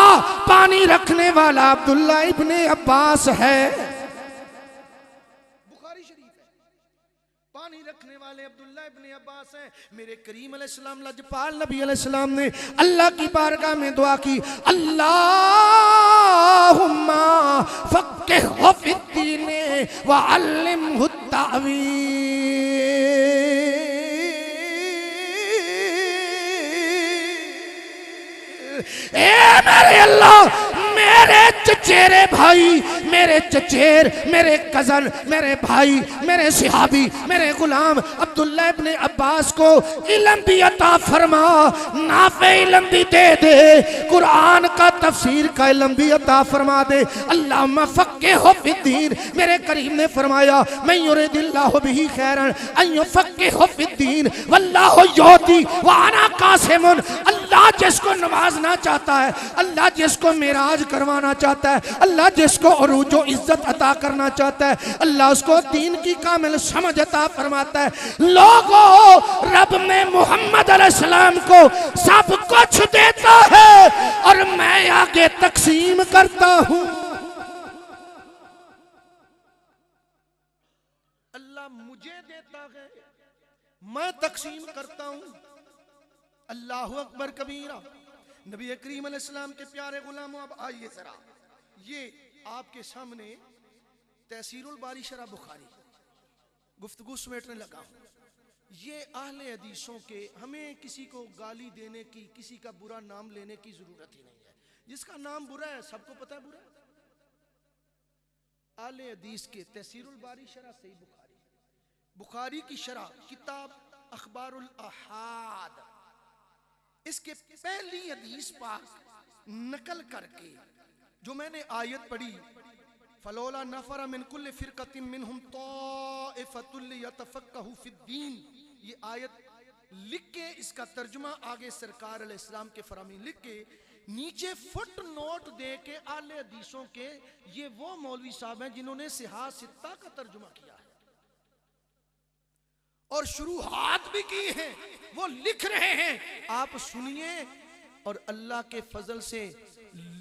B: पानी रखने वाला अब्दुल्ला इब्ने अब्बास है। पानी रखने वाले अब्दुल्ला इब्ने अब्बास हैं। मेरे करीम अलैहिस्सलाम लजपाल नबी अलैहिस्सलाम ने अल्लाह की बारगाह में दुआ की, अल्लाहुम्मा फक्किहु फिद्दीन व अल्लिमहु तावील। ए मेरे अल्लाह, मेरे चचेरे भाई, मेरे चचेर, मेरे कजन, मेरे भाई, मेरे सिहाबी, मेरे गुलाम अब्दुल्ला इब्ने अब्बास को इल्म भी अता फरमा, नाफे इल्म भी दे दे, कुरान का तफसीर का इल्म भी अता फरमा दे। अल्लाहुम्मा फक्किहु फिद्दीन। मेरे करीम ने फरमाया, मैं युरिदिल्लाहु बिही खैरन अन युफक्किहु फिद्दीन वल्लाहु युती व अना कासिमुन। अल्लाह जिसको नवाजना चाहता है, अल्लाह जिसको मेराज करवाना चाहता है, अल्लाह जिसको उरूज व इज्जत अता करना चाहता है, अल्लाह उसको दीन की कामिल समझ अता फरमाता है। लोगों, रब ने मोहम्मद अलैहिस्सलाम को सब कुछ देता है और मैं आगे तकसीम करता हूं। अल्लाह मुझे देता है, मैं तकसीम करता हूं। अल्लाहु अकबर कबीरा। नबी करीम अलैहिस्सलाम के प्यारे गुलामों, अब आइए जरा, ये आपके सामने तहसीरुल बारी शरह बुखारी गुफ्तगू समेटने लगा हूँ। ये अहले हदीसों के, हमें किसी को गाली देने की, किसी का बुरा नाम लेने की जरूरत ही नहीं है। जिसका नाम बुरा है सबको पता है बुरा है। अहले हदीस के तहसीरुल बारी शरह सही बुखारी, बुखारी की शरह किताब अखबारुल अहाद, इसके पहली हदीस पाक नकल करके जो मैंने आयत पढ़ी, फलौला नफर मिन कुल्लि फिरकतिन मिनहुम ताइफतुल यतफक्कहु फिद्दीन, ये आयत लिख के इसका तर्जुमा आगे सरकार अलैहिस्सलाम के फरामी लिख के नीचे फुट नोट दे के आले हदीसों के, ये वो मौलवी साहब हैं जिन्होंने सिहा सित्ता का तर्जुमा किया है और शुरुआत भी की है, वो लिख रहे हैं, आप सुनिए। और अल्लाह के फजल से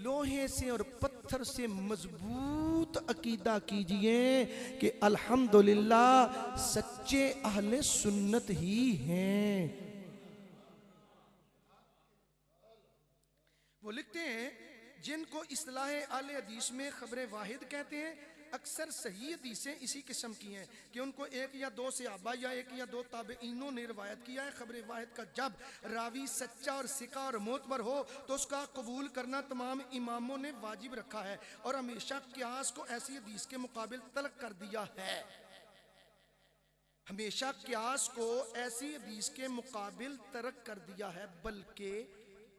B: लोहे से और पत्थर से मजबूत अकीदा कीजिए कि अल्हम्दुलिल्लाह सच्चे अहले सुन्नत ही हैं। वो लिखते हैं जिनको इस्लाह अहले हदीस में खबरें वाहिद कहते हैं, अक्सर सही हदीसें इसी किस्म की हैं कि उनको एक या दो सहाबा या एक या दो ताबईनों ने रिवायत किया है। खबर वाहिद का जब रावी सच्चा और सिका और मोतबर हो तो उसका कबूल करना तमाम इमामों ने वाजिब रखा है और हमेशा क्यास को ऐसी हदीस के मुकाबिल तल्क कर दिया है। हमेशा क्यास को ऐसी हदीस के मुकाबिल तर्क कर दिया है, बल्कि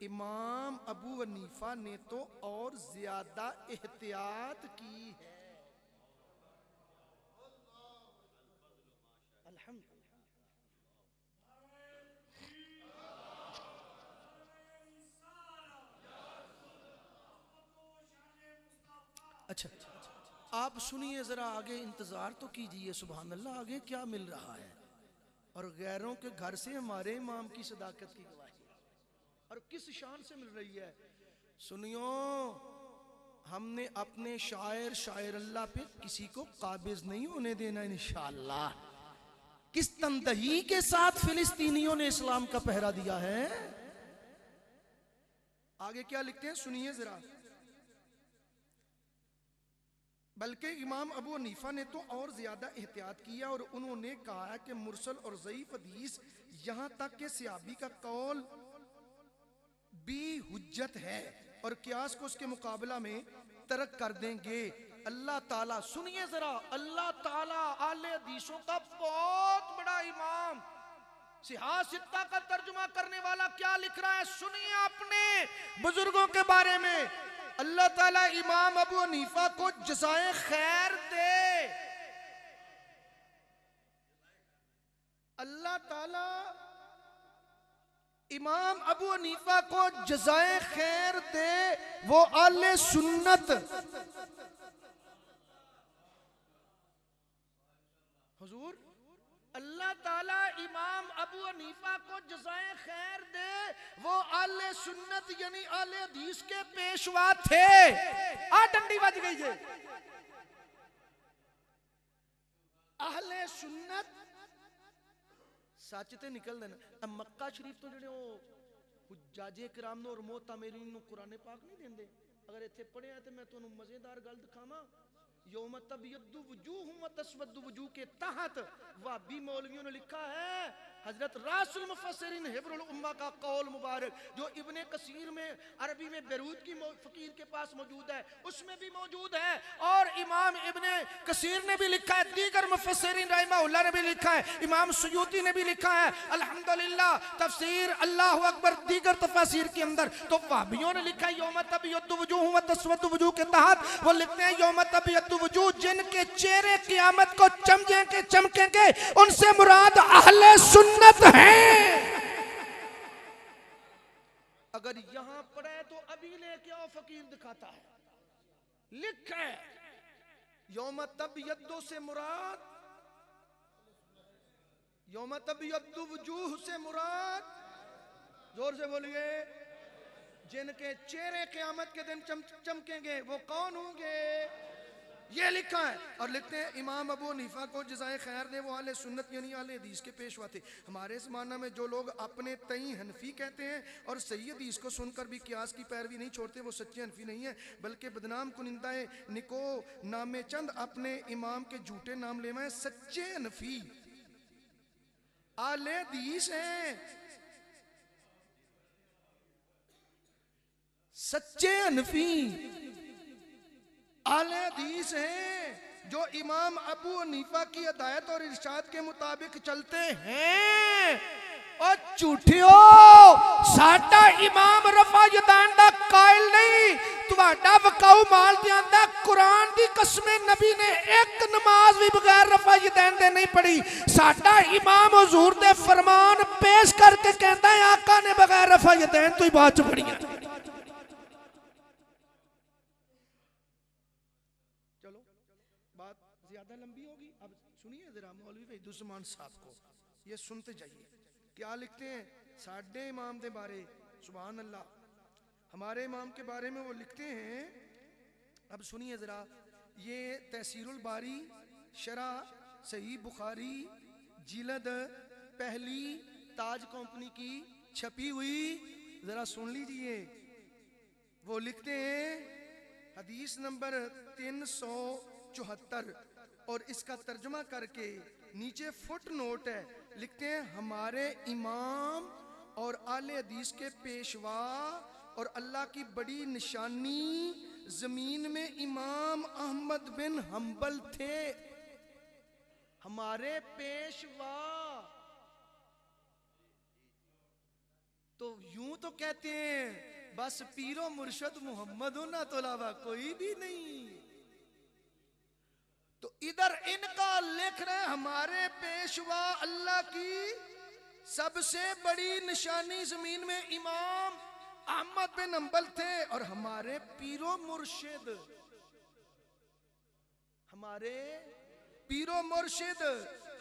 B: इमाम अबू हनीफा ने तो और ज्यादा एहतियात की है। अच्छा, आप सुनिए जरा आगे, इंतजार तो कीजिए। सुभान अल्लाह, आगे क्या मिल रहा है और गैरों के घर से हमारे इमाम की सदाकत की गवाही और किस शान से मिल रही है। सुनियो, हमने अपने शायर अल्लाह पे किसी को काबिज नहीं होने देना इंशाअल्लाह। किस तंदही के साथ फिलिस्तीनियों ने इस्लाम का पहरा दिया है। आगे क्या लिखते हैं सुनिए जरा। बल्कि इमाम अबू हनीफा ने तो और ज्यादा एहतियात किया और उन्होंने कहा है कि मुरसल और ज़ईफ हदीस, यहां तक कि सहाबी का कौल भी हुज्जत है और क्यास को उसके मुकाबला में तर्क कर देंगे। अल्लाह ताला, सुनिए जरा, अल्लाह ताला आले हदीसों का बहुत बड़ा इमाम, सिहा सित्ता का तर्जुमा करने वाला क्या लिख रहा है सुनिए अपने बुजुर्गों के बारे में। अल्लाह ताला इमाम अबू हनीफा को जज़ाए खैर दे। अल्लाह ताला इमाम अबू हनीफा को जज़ाए खैर दे, वो आले सुन्नत। हुजूर, अल्लाह ताला इमाम अबू हनीफा को जज़ाए खैर दे, वो आले सुन्नत यानी आले हदीस के पेशवा थे। डंडी बज गई है। आले सुन्नत सच ते निकल देना। मक्का शरीफ तो जेडे हुज्जाजे किराम और मोहतमिरीन नु कुरान पाक नहीं देंदे। अगर इत्थे पढ़िया तो मैं तुहानू मजेदार गल दिखावां। यौम तबयद्दु वजूह व तस्वद्दु वजूह के तहत वाबी मौलवियों ने लिखा है, हजरत रासुल मुफस्सिरीन हिब्रुल उम्मा का कौल मुबारक जो इब्ने कसीर में अरबी में बैरूत की फकीर के पास मौजूद है, उसमें भी मौजूद है और इमाम इब्ने कसीर ने भी लिखा है, दीगर मुफस्सिरीन रहमहुल्लाह ने भी लिखा है, इमाम सुयूती ने भी लिखा है। अल्हम्दुलिल्लाह तफसीर अल्लाहु अकबर दीगर तफसीर के अंदर तो वाबियों ने लिखा है यौम तबयद्दु वजूह व तस्वद्दु वजूह के तहत वो लिखते हैं यौम तबयद्दु वजूह, जिनके चेहरे क़यामत को चमकेंगे उनसे मुराद अहले सुन्नत हैं। अगर यहां पढ़े तो अभी लेके आओ, फकीर दिखाता है, लिखा है यौम तबयद्दु से मुराद, यौम तबयद्दु वजूह से मुराद, जोर से बोलिए, जिनके चेहरे क़यामत के दिन चमकेंगे वो कौन होंगे? ये लिखा है। और लिखते हैं इमाम अबू हनीफा को जज़ाए खैर दे, वो आले सुन्नत यानी आले हदीस के पेशवा थे। हमारे ज़माना में जो लोग अपने तई हनफी कहते हैं और सही हदीस को सुनकर भी कियास की पैरवी नहीं छोड़ते, वो सच्चे हनफी नहीं है, बल्कि बदनाम कुनिंदाए निको नामे चंद अपने इमाम के झूठे नाम ले में सच्चे हनफी आले हदीस हैं, सच्चे हनफी आले हदीस हैं जो इमाम अबू हनीफा की हिदायत और इरशाद के मुताबिक चलते हैं। और झूठियो साडा इमाम रफा यदान दा कायल नहीं, तुहाडा वकाऊ माल दियांदा कुरान दी कसम नबी ने एक नमाज भी बगैर रफा यदान दे नहीं पढ़ी। साडा इमाम हुजूर दे फरमान पेश करके कहता है आका ने बगैर रफा यदान तो ही बात च पढ़ी। ज्यादा लंबी होगी, अब सुनिए जरा मौलवी वहीदुस्मान साहब को, ये सुनते जाइए क्या लिखते हैं साडे इमाम के बारे। सुभान अल्लाह, हमारे इमाम के बारे में वो लिखते हैं, अब सुनिए जरा, ये तहसीरुल बारी शरा सही बुखारी जिल्द पहली ताज कंपनी की छपी हुई, जरा सुन लीजिए। वो लिखते हैं हदीस नंबर 374 और इसका तर्जुमा करके नीचे फुट नोट है, लिखते हैं हमारे इमाम और आले हदीस के पेशवा और अल्लाह की बड़ी निशानी जमीन में इमाम अहमद बिन हंबल थे। हमारे पेशवा तो यूं तो कहते हैं बस पीरो मुर्शद मोहम्मद होना तो अलावा कोई भी नहीं। तो इधर इनका लिख रहे हमारे पेशवा अल्लाह की सबसे बड़ी निशानी जमीन में इमाम अहमद बिन हंबल थे, और हमारे पीरो मुर्शिद, हमारे पीरो मुर्शिद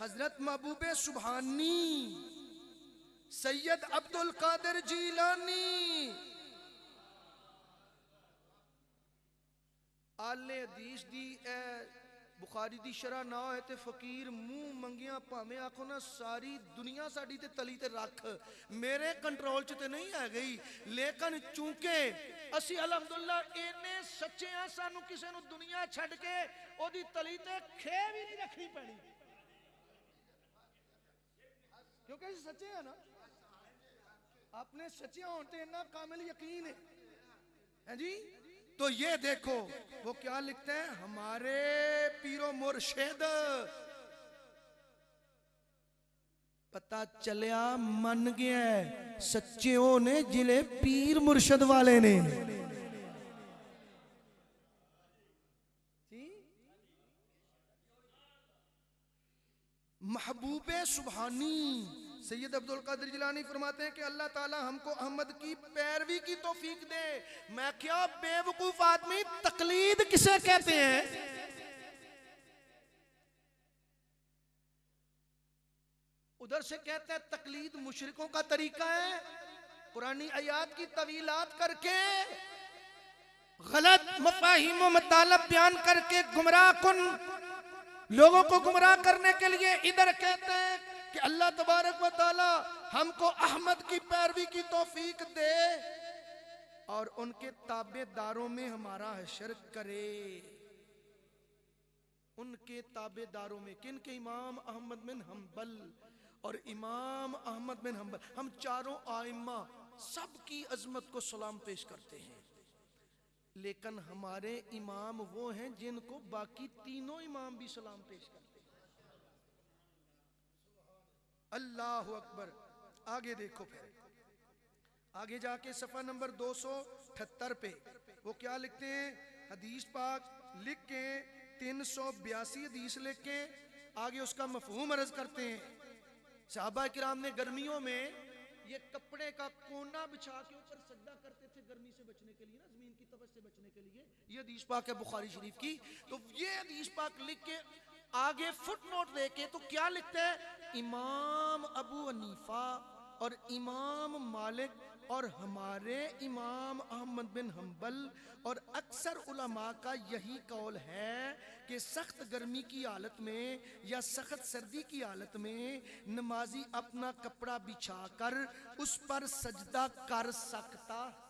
B: हजरत महबूबे सुभानी सैयद अब्दुल कादिर जीलानी आले हदीस दी बुखारी दी शरह ना है ते फकीर मुंह मंगिया भावें आखो ना सारी दुनिया साडी ते तली ते रख, मेरे कंट्रोल च ते नहीं है गई, लेकिन चूंकि असी अलहमदुलिल्लाह इन्ने सच्चे हैं, सानू किसी नू दुनिया छड़ के ओदी तली ते खे भी नहीं रखनी पैनी, क्योंकि असी सच्चे हैं ना, अपने सच्चे होने ते इन्ना कामिल यकीन है जी। तो ये देखो वो क्या लिखते हैं हमारे पीरो मुर्शिद, पता चलिया मन गया सच्चे ने जिले पीर मुर्शिद वाले ने। महबूबे सुभानी सैयद अब्दुल कादिर जिलानी फरमाते हैं कि अल्लाह ताला हमको अहमद की पैरवी की तौफीक दे। मैं क्या बेवकूफ आदमी, तकलीद किसे कहते हैं? उधर से कहते हैं तकलीद मुशरिकों का तरीका है, कुरानी आयात की तवीलात करके गलत मफाहिम व मतलब बयान करके गुमराह कुन लोगों को गुमराह करने के लिए इधर कहते हैं कि अल्लाह तबारक व तआला हमको अहमद की पैरवी की तौफीक दे और उनके ताबेदारों में हमारा हशर करे। उनके ताबेदारों में किन के? इमाम अहमद बिन हंबल और इमाम अहमद बिन हंबल, हम चारों आइम्मा सबकी अजमत को सलाम पेश करते हैं, लेकिन हमारे इमाम वो हैं जिनको बाकी तीनों इमाम भी सलाम पेश करते हैं। अल्लाह अकबर। आगे देखो, फिर आगे जाके सफा नंबर 278 पे वो क्या लिखते हैं? हदीस पाक लिख के 382 हदीस लिख के आगे उसका मफहूम अर्ज करते हैं। सहाबा किराम ने गर्मियों में ये कपड़े का कोना बिछा के ऊपर सजदा करते थे गर्मी से बचने के लिए, ना जमीन की तपश से बचने के लिए। ये हदीस पाक है बुखारी शरीफ की। तो ये हदीस पाक लिख के आगे फुटनोट देके तो क्या लिखते हैं? इमाम अबू हनीफा और इमाम मालिक और हमारे इमाम अहमद बिन हम्बल और अक्सर उलमा का यही कौल है कि सख्त गर्मी की हालत में या सख्त सर्दी की हालत में नमाजी अपना कपड़ा बिछाकर उस पर सजदा कर सकता है।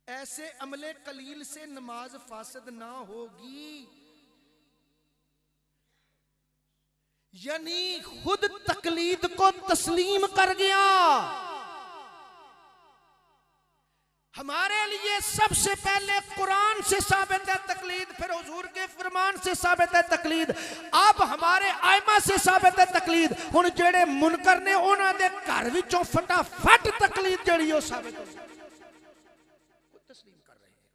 B: ऐसे अमले कलील से नमाज फासद ना होगी। यानी खुद तकलीद को तस्लीम कर गया। हमारे लिए सबसे पहले कुरान से साबित है तकलीद, फिर हुजूर के फरमान से साबित है तकलीद, अब हमारे आइमा से साबित है तकलीद। हुण जेड़े मुनकर ने उन्हां दे घर विचों फटाफट तकलीद जड़ी ओ साबित हो तस्लीम कर रहे हैं।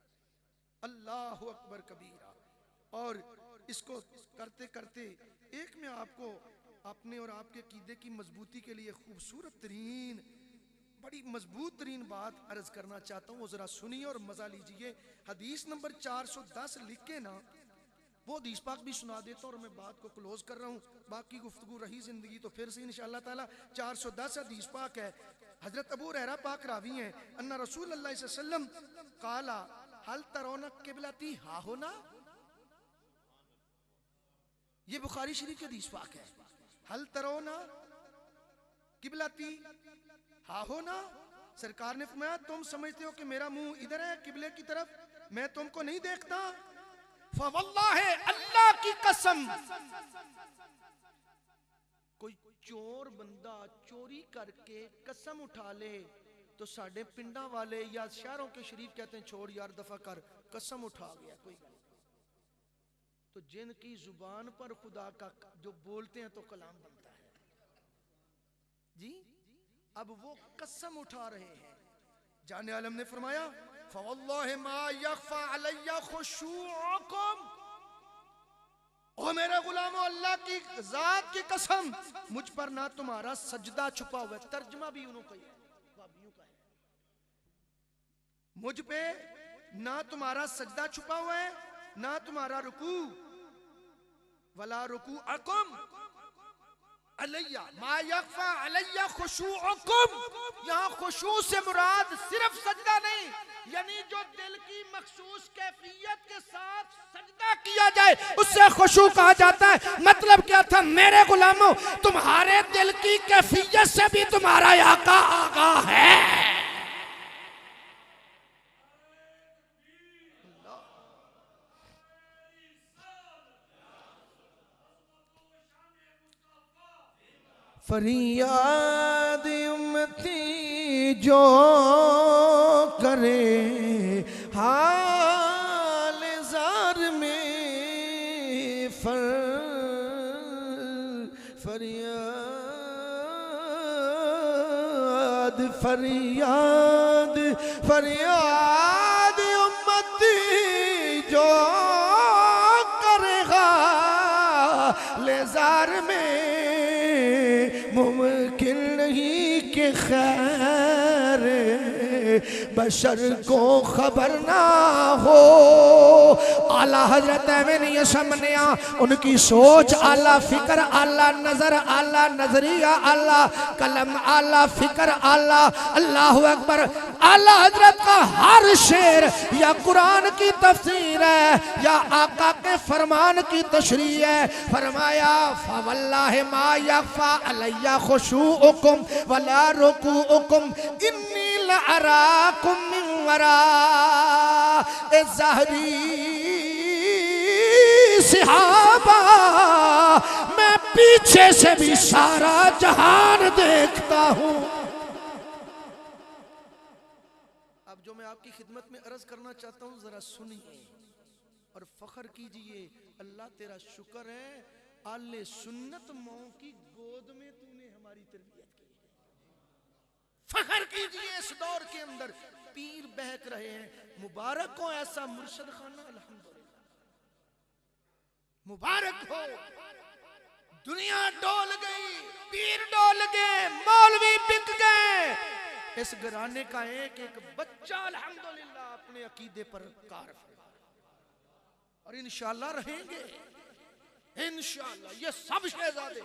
B: अल्लाहु अकबर कबीरा। और इसको करते करते एक मैं आपको अपने और आपके कीदे की मजबूती के लिए खूबसूरत तरीन बड़ी मजबूत तरीन बात अर्ज करना चाहता हूँ, जरा सुनिए और मजा लीजिए। हदीस नंबर 410 लिख के ना वो हदीस पाक भी सुना देता हूँ और मैं बात को क्लोज कर रहा हूँ। बाकी गुफ्तगू रही जिंदगी तो फिर से इंशाअल्लाह ताला। 410 हदीस पाक है, हजरत अबू हुरैरा पाक रावी हैं, अन्ना रसूल अल्लाह सल्लल्लाहु अलैहि वसल्लम काला हल तरोना किबलती हा होना। ये बुखारी शरीफ की हदीस पाक है। हल तरोना किबलती हा होना। सरकार ने फरमाया तुम समझते हो कि मेरा मुंह इधर है किबले की तरफ, मैं तुमको नहीं देखता। फवल्लाह अल्लाह की कसम, कोई चोर बंदा चोरी करके कसम उठा ले तो साढ़े पिंडा वाले या शहरों के शरीफ कहते हैं छोड़ यार दफा कर, कसम उठा गया कोई। तो जिनकी जुबान पर खुदा का जो बोलते हैं तो कलाम बनता है जी। अब वो कसम उठा रहे हैं। जाने आलम ने फरमाया फवल्लाहि मा यख्फा अलैया खुशूउकुम, ओ मेरे गुलामों अल्लाह की जात की कसम मुझ पर ना तुम्हारा सजदा छुपा हुआ है। तर्जमा भी उन्होंने कहा है, मुझ पे ना तुम्हारा सजदा छुपा हुआ है ना तुम्हारा रुकू। वला रुकू अकुम अलैया मा यख्फा अलैया खुशूउकुम। यहाँ खुशू से मुराद सिर्फ सजदा नहीं, यानी जो दिल की मखसूस कैफियत के साथ सजदा किया जाए उससे खुशू कहा जाता है। मतलब क्या था मेरे गुलामों, तुम्हारे दिल की कैफियत से भी तुम्हारा आका आगाह है। फरियाद उम्मती जो करे हाल जार में फरियाद फरियाद फरियाद उम्मती जो करेगा लेजार में मुमकिन नहीं कि खैर बशर को खबर ना हो। आला हजरत में सामने उनकी सोच आला, फिक्र आला, नजर आला, नजरिया आला, कलम आला, फिक्र आला। अल्लाहु अकबर। आला हजरत का हर शेर या कुरान की तफसीर है या आका के फरमान की तशरीह है। फरमाया फवल्लाहि मा यख्फा अलैया खुशूउकुम वला रुकूउकुम इन्नी लअराकुम मिन वराए ज़हरी सिहाबा। मैं पीछे से भी सारा जहान देखता हूँ। अब जो मैं आपकी खिदमत में अर्ज करना चाहता हूँ जरा सुनिए और फख्र कीजिए। अल्लाह तेरा शुक्र है आले सुन्नत मौं की गोद में तूने हमारी तरबियत की। फख्र कीजिए इस दौर के अंदर पीर बहक रहे हैं। मुबारक हो ऐसा मुर्शद खाना, अल्हम्दुलिल्लाह मुबारक हो। दुनिया डोल गई, पीर डोल गए, मौलवी बिक गए। इस घराने का एक एक बच्चा अल्हम्दुलिल्लाह अपने अकीदे पर कार और इंशाअल्लाह रहेंगे। इंशाअल्लाह ये सब शहजादे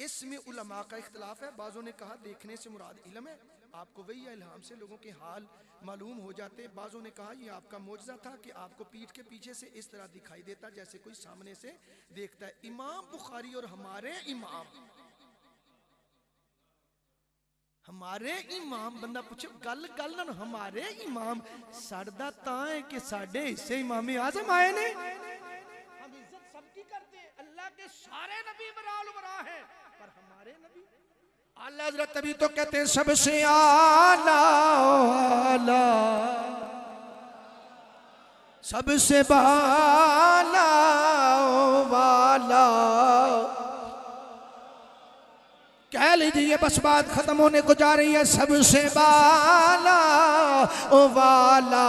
B: इसमें उलमा का इख्तलाफ है। बाज़ों ने कहा देखने से मुराद इल्म है, आपको वही इल्हाम से लोगों के हाल मालूम हो जाते। बाज़ों ने कहा ये आपका मौजज़ा था कि आपको पीठ के पीछे से इस तरह दिखाई देता जैसे कोई सामने से देखता है। इमाम बुखारी और हमारे इमाम बंदा पूछे गल गल ना, हमारे इमाम साड़ा ता है कि साडे हिस्से इमामे आज़म आए ने। हम इज्जत सबकी करते हैं, अल्लाह के सारे नबी बराल बरा हैं, पर हमारे नबी आला हज़रत तभी तो कहते हैं सबसे आला आला, सबसे बाला वाला। कह लीजिए बस बात खत्म होने को जा रही है। सबसे बाला ओ वाला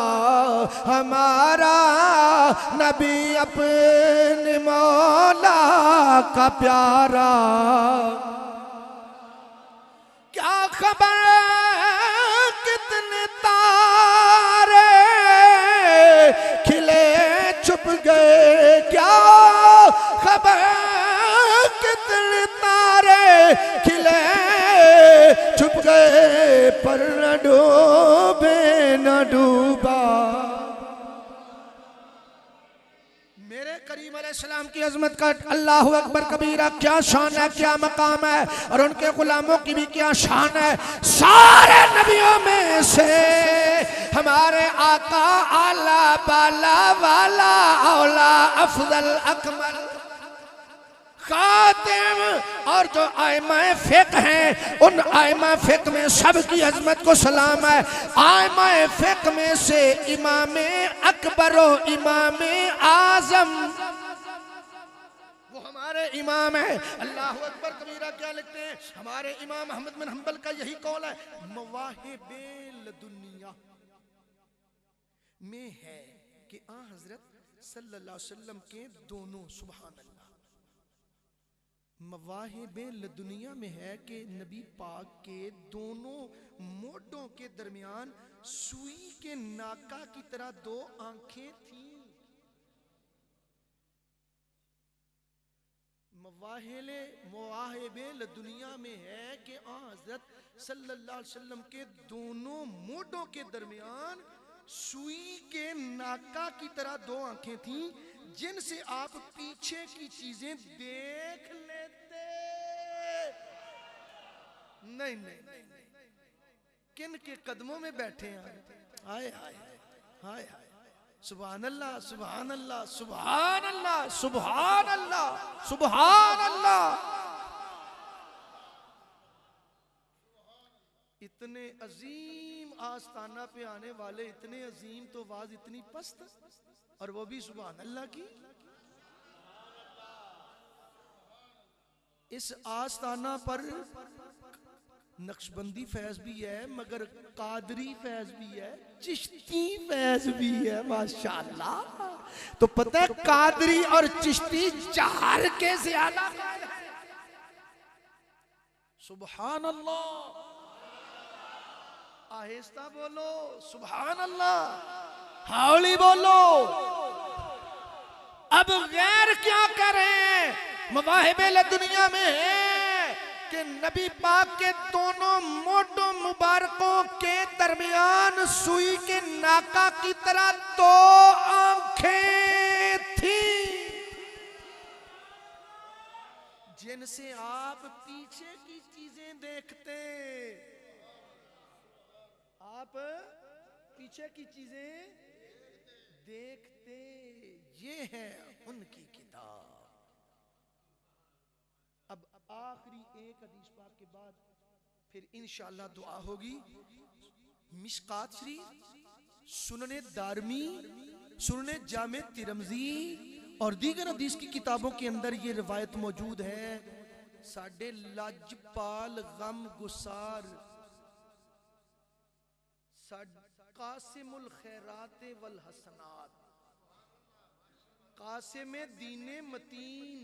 B: हमारा नबी अपने मौला का प्यारा। क्या खबर कितने तारे खिले छुप गए, क्या खबर कितने तारे खिले छुप गए, पर न डूबे न डूबा। मेरे करीम अलैहिस्सलाम की अजमत का अल्लाहु अकबर कबीरा क्या शान है, क्या मकाम है, और उनके गुलामों की भी क्या शान है। सारे नबियों में से हमारे आका आला बाला वाला औला अफजल अकमल खातिम, और जो आइमा फ़िक़्ह हैं उन आइमा फ़िक़्ह में सबकी अजमत को सलाम है। आइमा फ़िक़्ह में से इमाम अकबर और इमाम आज़म वो हमारे इमाम है। अल्लाहु अकबर कबीरा क्या लिखते हैं हमारे इमाम अहमद बिन हंबल का यही कौल है, मवाहिबे दुनिया में है कि आ हजरत सल्लल्लाहु अलैहि वसल्लम के दोनों, सुभान अल्लाह, मवाहिबे दुनिया में है कि नबी पाक के दोनों मोढों के दरमियान सुई के नाका की तरह दो आंखें थीं। मवाहिबे दुनिया में है कि हज़रत सल्लल्लाहु अलैहि वसल्लम के दोनों मोढों के दरमियान सुई के नाका की तरह दो आंखें थीं, जिनसे आप पीछे की चीजें देख लेते। नहीं नहीं, किन के कदमों में बैठे हैं। हाय हाय हाय हाय, सुभान अल्लाह सुभान अल्लाह सुभान अल्लाह सुभान अल्लाह सुभान अल्लाह। इतने अजीम आस्ताना पे आने वाले, इतने अजीम तो आवाज इतनी पस्त, और वो भी सुभान अल्लाह की। इस आस्ताना पर नक्शबंदी फैज भी है, मगर कादरी फैज भी है, चिश्ती फैज भी है, माशाअल्लाह। तो पता है कादरी और चिश्ती चार के ज्यादा। सुभान अल्लाह, आहिस्ता बोलो सुभान अल्लाह, हौली बोलो। अब गैर क्या करें, मवाहिबे दुनिया में है कि नबी पाक के दोनों मोटो मुबारकों के दरमियान सुई के नाका की तरह दो आंखें थी, जिनसे आप पीछे की चीजें देखते। आप पीछे की चीजें देखते। ये है उनकी किताब। अब आखिरी एक हदीस पाक के बाद फिर इंशाअल्लाह दुआ होगी। मिशकात शरीफ, सुनने दारमी, सुनने जामे तिरमजी और दीगर हदीस की किताबों के अंदर ये रिवायत मौजूद है। साडे लाजपाल गम गुसार कासिमुल खैरात वल हसनात, कासिमे दीने मतीन,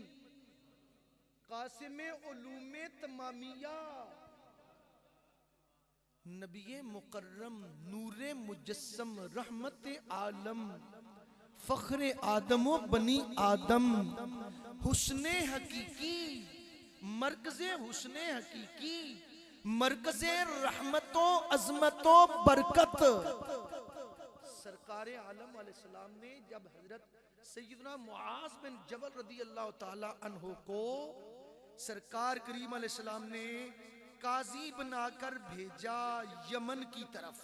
B: कासिमे उलूमे तमामिया, नबी मुकर्रम नूरे मुजस्सम रहमत आलम फख्रे आदमो बनी आदम हुस्ने हकीकी मरकज़े हुस्ने हकीकी, मरकज़े रहमतो अज़मतो बरकत। सरकारे आलम अलैहिस्सलाम ने जब हजरत सैयदना मुआज़ बिन जबल रदी अल्लाह ताला अन्हो को सरकार करीम अलैहिस्सलाम ने काजी बनाकर भेजा यमन की तरफ।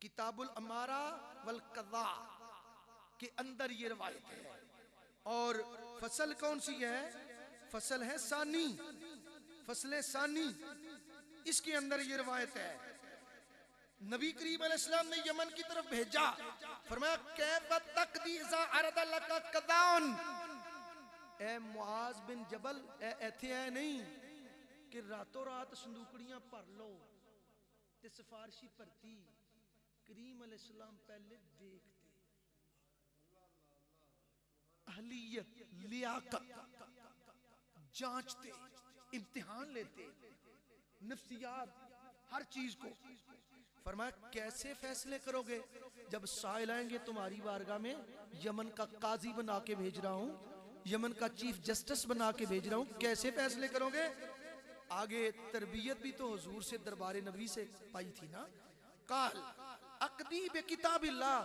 B: किताबुल अमारा वल क़ज़ा के अंदर ये रवायत है। और फसल कौन सी है? फसल है सानी, फसले सानी। इसके अंदर ये रवायत है, नबी करीम अलैहिस्सलाम ने यमन की तरफ भेजा, फरमाया कैफ़ तक़दी इज़ा अरदा लका क़ज़ान, ए मुआज़ बिन जबल, ऐथे है नहीं कि रातों रात संदूकड़ियां भर लो ते सिफारशी भरती। करीम अलैहिस्सलाम पहले देखते, अहलियत, लियाकत जांचते, इम्तिहान लेते, नफ्सियात, हर चीज को। फरमाया कैसे फैसले करोगे जब साइल आएंगे तुम्हारी बारगाह में, यमन का काजी बना के भेज रहा हूं, यमन का चीफ जस्टिस बना के भेज रहा हूं, कैसे फैसले करोगे? आगे तरबियत भी तो हुजूर से दरबार नबी से पाई थी ना। काल अक़दी बे किताबिल्लाह,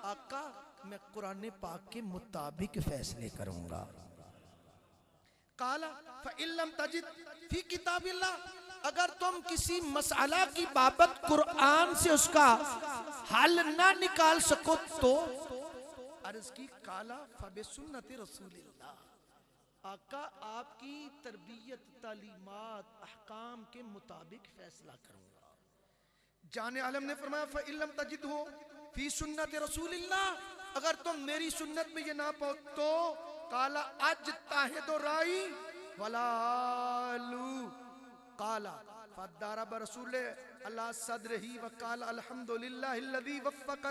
B: आका मैं कुरान पाक के मुताबिक फैसले करूंगा। काला फ़इल्लम तजिद फी किताबिल्लाह, अगर तुम किसी मसला की बाबत कुरान से उसका हल ना निकाल सको तो अर्ज की काला फ़बिसुन्नति रसूलिल्लाह, आका आपकी तरबियत, तालीमात, अहकाम के मुताबिक फैसला करूंगा। जाने आलम ने फरमाया फ़इल्लम तजिद हो फी सुन्नति रसूलिल्लाह, अगर तुम मेरी सुन्नत में ये ना पाओ तो काला अज ताहे तो राई वलालू, काला फदारा बरसूल अल्लाह सदरही वकाल अल्हम्दुलिल्लाहिल्लज़ी वफ़्फ़क़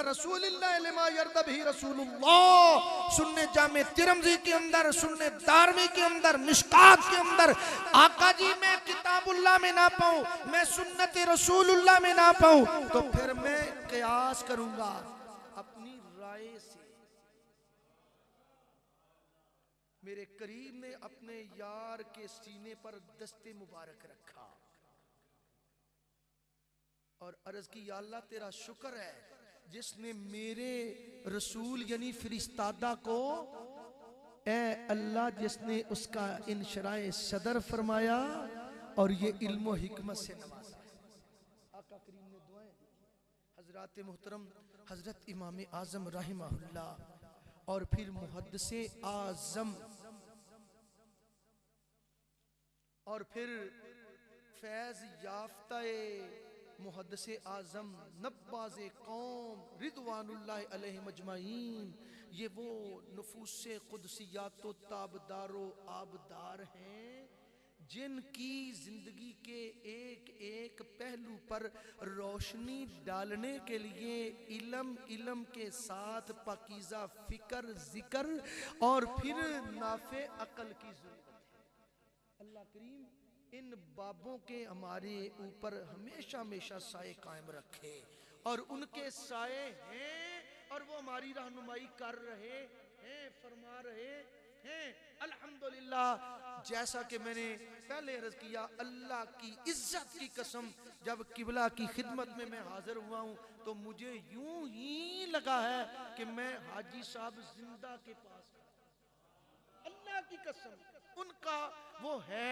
B: रसूलिल्लाह लिमा यर्दा बिही रसूलुल्लाह। सुन्ने जामे तिरमिज़ी के अंदर, सुन्ने दारमी के अंदर, मिशकात के अंदर, आका जी मैं किताबुल्लाह में ना पाऊं, मैं सुन्नत रसूलुल्लाह में ना पाऊं, तो फिर मैं क़यास करूंगा अपनी राय से। मेरे करीम ने अपने यार के सीने पर दस्ते मुबारक रखा और अर्ज की, या अल्लाह तेरा शुक्र है जिसने मेरे रसूल यानी फरिश्तादा को, ए अल्लाह जिसने उसका इंशराए सदर फरमाया और ये इल्म व हिकमत से नवाजा। आका करीम ने दुआएं दी। हजरत मुहतरम हजरत इमाम आजम रहमहुल्लाह और फिर मुहद्दिसे आजम और फिर फैज याफ्ताए मुहद्दिसे आजम नब्बाज़े कौम रिदवानुल्लाह अलैहिम अजमाइन, ये वो नुफूसे कुदसियातो ताबदारो आबदार हैं जिनकी जिंदगी के एक एक पहलू पर रोशनी डालने के लिए इल्म के साथ पाकीज़ा फिक्र, जिक्र और फिर नाफे अकल की जरूरत है। अल्लाह करीम इन बाबों के हमारे ऊपर हमेशा हमेशा साए कायम रखे और उनके साए हैं और वो हमारी रहनुमाई कर रहे हैं, फरमा रहे हैं। अल्हम्दुलिल्लाह, जैसा कि मैंने पहले अर्ज किया, अल्लाह की इज्जत की कसम, जब किबला की खिदमत में मैं हाजिर हुआ हूँ तो मुझे यूं ही लगा है कि मैं हाजी साहब जिंदा के पास, अल्लाह की कसम, उनका वो है।